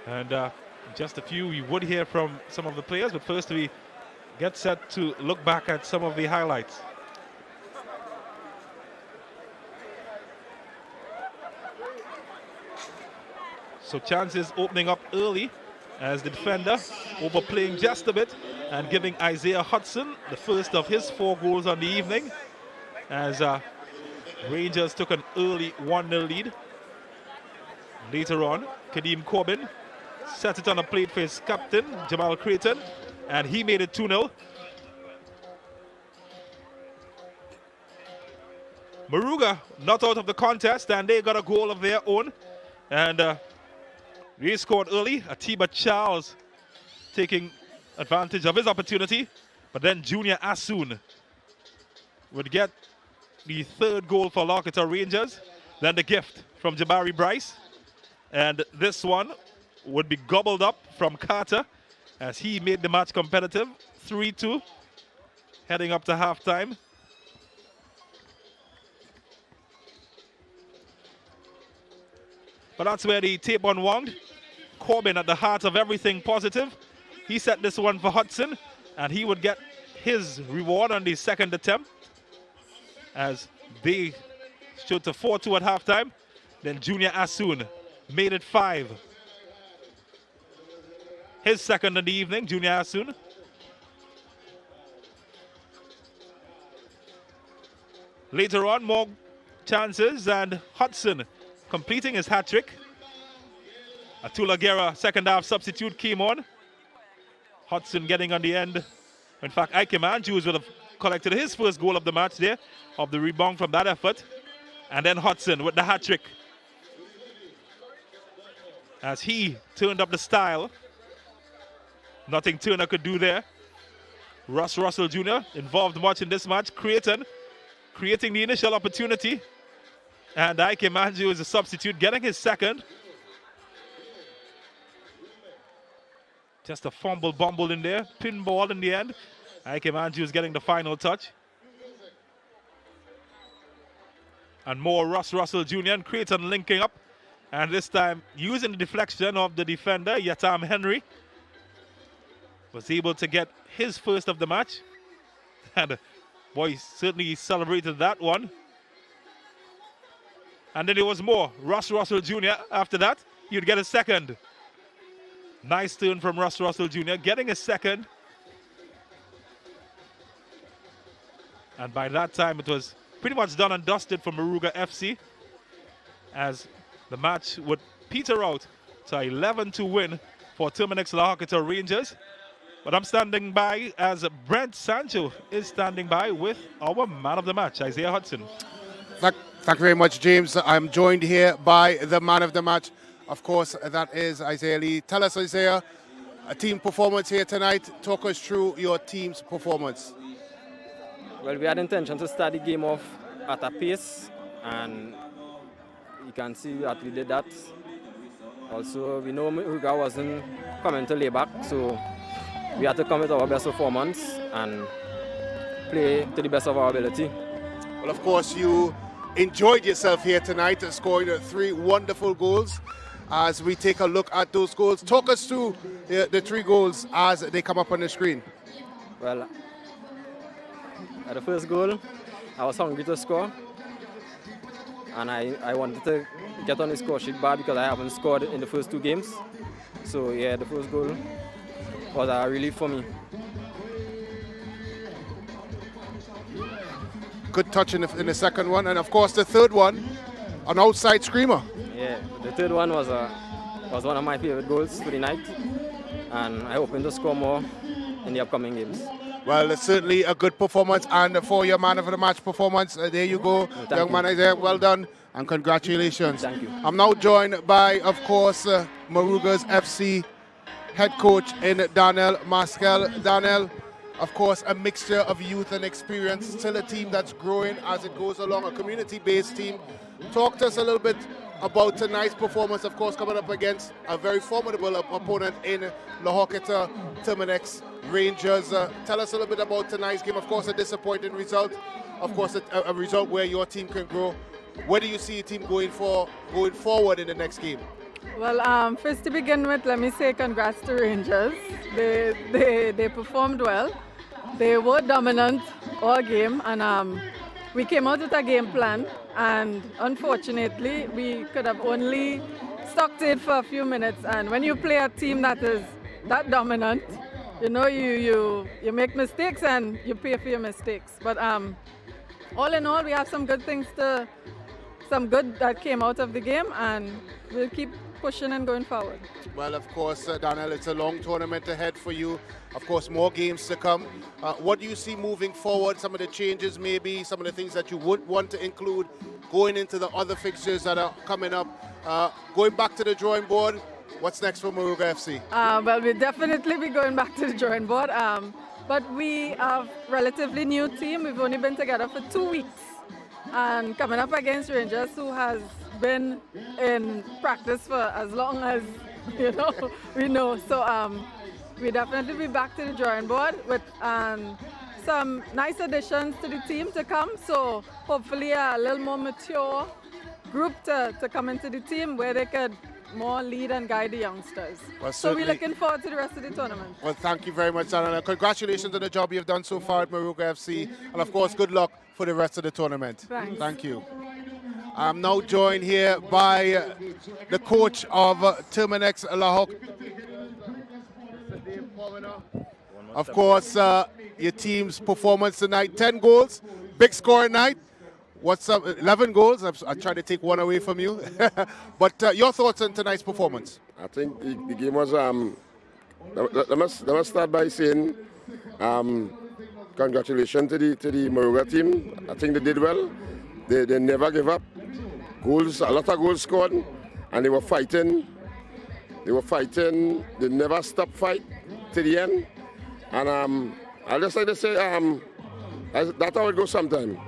And just a few we would hear from some of the players, but first we get set to look back at some of the highlights. So chances opening up early as the defender overplaying just a bit and giving Isaiah Hudson the first of his 4 goals on the evening, as Rangers took an early 1-0 lead. Later on, Kadeem Corbin set it on a plate for his captain, Jamal Creighton, and he made it 2-0. Moruga not out of the contest, and they got a goal of their own. And they scored early. Atiba Charles taking advantage of his opportunity. But then Junior Asun would get the 3rd goal for La Horquetta Rangers. Then the gift from Jabari Bryce. And this one would be gobbled up from Carter as he made the match competitive. 3-2, heading up to halftime. But that's where the tape unwound. Corbin at the heart of everything positive. He set this one for Hudson, and he would get his reward on the 2nd attempt as they stood to 4-2 at halftime. Then Junior Asun made it 5. His second in the evening, Junior Asun. Later on, more chances, and Hudson completing his hat trick. Atula Guerra, second half substitute, came on. Hudson getting on the end. In fact, Ike Manjus would have collected his first goal of the match there, of the rebound from that effort. And then Hudson with the hat trick, as he turned up the style. Nothing Turner could do there. Russ Russell Jr. involved much in this match, creating the initial opportunity. And Ike Manju is a substitute, getting his second. Just a bumble in there, pinball in the end. Ike Manju is getting the final touch. And more Russ Russell Jr. and Creighton linking up. And this time using the deflection of the defender, Yatam Henry. Was able to get his first of the match. And boy, certainly celebrated that one. And then there was more. Russ Russell Jr. after that, you'd get a second. Nice turn from Russ Russell Jr. getting a second. And by that time, it was pretty much done and dusted for Moruga FC, as the match would peter out to 11-2 win for Terminix La Horquetta Rangers. But I'm standing by as Brent Sancho is standing by with our man of the match, Isaiah Hudson. Thank you very much, James. I'm joined here by the man of the match. Of course, that is Isaiah Lee. Tell us, Isaiah, a team performance here tonight. Talk us through your team's performance. Well, we had intention to start the game off at a pace, and you can see that we did that. Also, we know Moruga wasn't coming to lay back, so we had to come with our best performance and play to the best of our ability. Well, of course, you enjoyed yourself here tonight, scoring 3 wonderful goals. As we take a look at those goals, talk us through the 3 goals as they come up on the screen. Well, at the first goal, I was hungry to score, and I wanted to get on the score sheet bad because I haven't scored in the first 2 games. So yeah, the first goal was a relief for me. Good touch in the second one, and of course the third one, an outside screamer. Yeah, the third one was one of my favorite goals for the night, and I hope to score more in the upcoming games. Well, it's certainly a good performance, and for your man of the match performance, there you go, young man Isaiah. Well done, and congratulations. Thank you. I'm now joined by, of course, Moruga's FC head coach in Daniel Maskell. Daniel, of course, a mixture of youth and experience, still a team that's growing as it goes along, a community-based team. Talk to us a little bit about tonight's performance, of course, coming up against a very formidable opponent in La Horquetta, Terminix Rangers. Tell us a little bit about tonight's game. Of course, a disappointing result. Of course, a result where your team can grow. Where do you see your team going forward in the next game? Well, first to begin with, let me say congrats to Rangers. They performed well. They were dominant all game, and we came out with a game plan, and unfortunately we could have only stuck to it for a few minutes. And when you play a team that is that dominant, you know, you make mistakes and you pay for your mistakes. But all in all, we have some good that came out of the game, and we'll keep pushing and going forward. Well, of course, Daniel, it's a long tournament ahead for you. Of course, more games to come. What do you see moving forward? Some of the changes, maybe some of the things that you would want to include going into the other fixtures that are coming up. Going back to the drawing board, what's next for Moruga FC? Well, we'll definitely be going back to the drawing board. But we are a relatively new team. We've only been together for 2 weeks. And coming up against Rangers, who has been in practice for as long as we know. So we definitely be back to the drawing board with some nice additions to the team to come. So hopefully a little more mature group to come into the team where they could more lead and guide the youngsters. Well, so we're looking forward to the rest of the tournament. Well, thank you very much, Daniel. Congratulations on the job you've done so far at Moruga FC. And of course, good luck for the rest of the tournament. Thanks. Thank you. I'm now joined here by the coach of Terminix La Horquetta. Of course, your team's performance tonight, 10 goals, big score night. What's up, 11 goals? I tried to take one away from you. But your thoughts on tonight's performance? I think the game was, let me start by saying congratulations to the Moruga team. I think they did well. They never gave up. Goals, a lot of goals scored, and they were fighting. They never stopped fight to the end. And I just like to say, that's how it goes sometimes.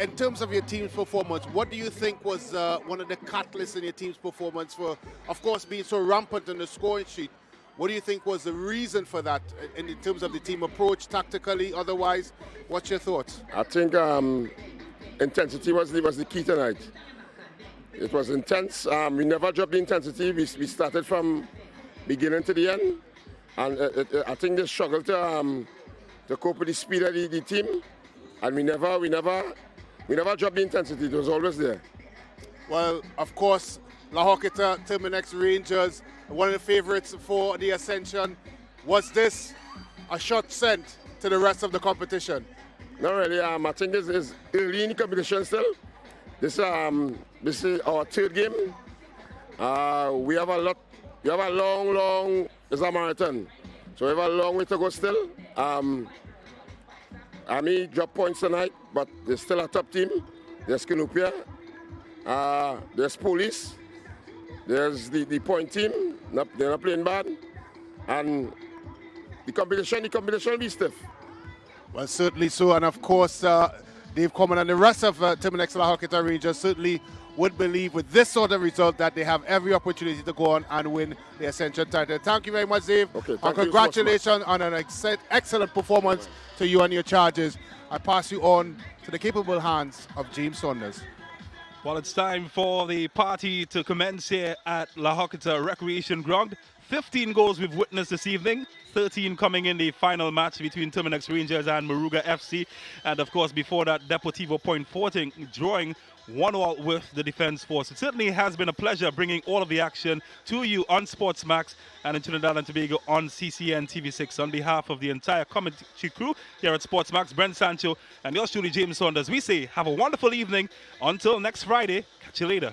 In terms of your team's performance, what do you think was one of the catalysts in your team's performance for, of course, being so rampant on the scoring sheet? What do you think was the reason for that in terms of the team approach, tactically, otherwise? What's your thoughts? I think intensity was the key tonight. It was intense. We never dropped the intensity. We started from beginning to the end. And I think they struggled to cope with the speed of the team. And we never dropped the intensity. It was always there. Well, of course, La Horquetta, Terminix Rangers, one of the favorites for the Ascension. Was this a shot sent to the rest of the competition? Not really. I think this is early in the competition still. This is our third game. We have a long, it's a marathon. So we have a long way to go still. Army dropped points tonight, but they're still a top team. There's Canopia, there's Police, there's the point team. They're not playing bad. And the competition will be stiff. Well, certainly so. And of course, Dave Coleman and the rest of Terminix La Horquetta Rangers certainly would believe with this sort of result that they have every opportunity to go on and win the Ascension title. Thank you very much, Dave. Okay, and congratulations on an excellent performance to you and your charges. I pass you on to the capable hands of James Saunders. Well, it's time for the party to commence here at La Horquetta Recreation Ground. 15 goals we've witnessed this evening, 13 coming in the final match between Terminix Rangers and Moruga FC. And of course, before that, Deportivo Point Fortin drawing 1-1 with the Defence Force. It certainly has been a pleasure bringing all of the action to you on Sportsmax and in Trinidad and Tobago on CCN TV6. On behalf of the entire commentary crew here at Sportsmax, Brent Sancho and yours truly, James Saunders, we say have a wonderful evening. Until next Friday, catch you later.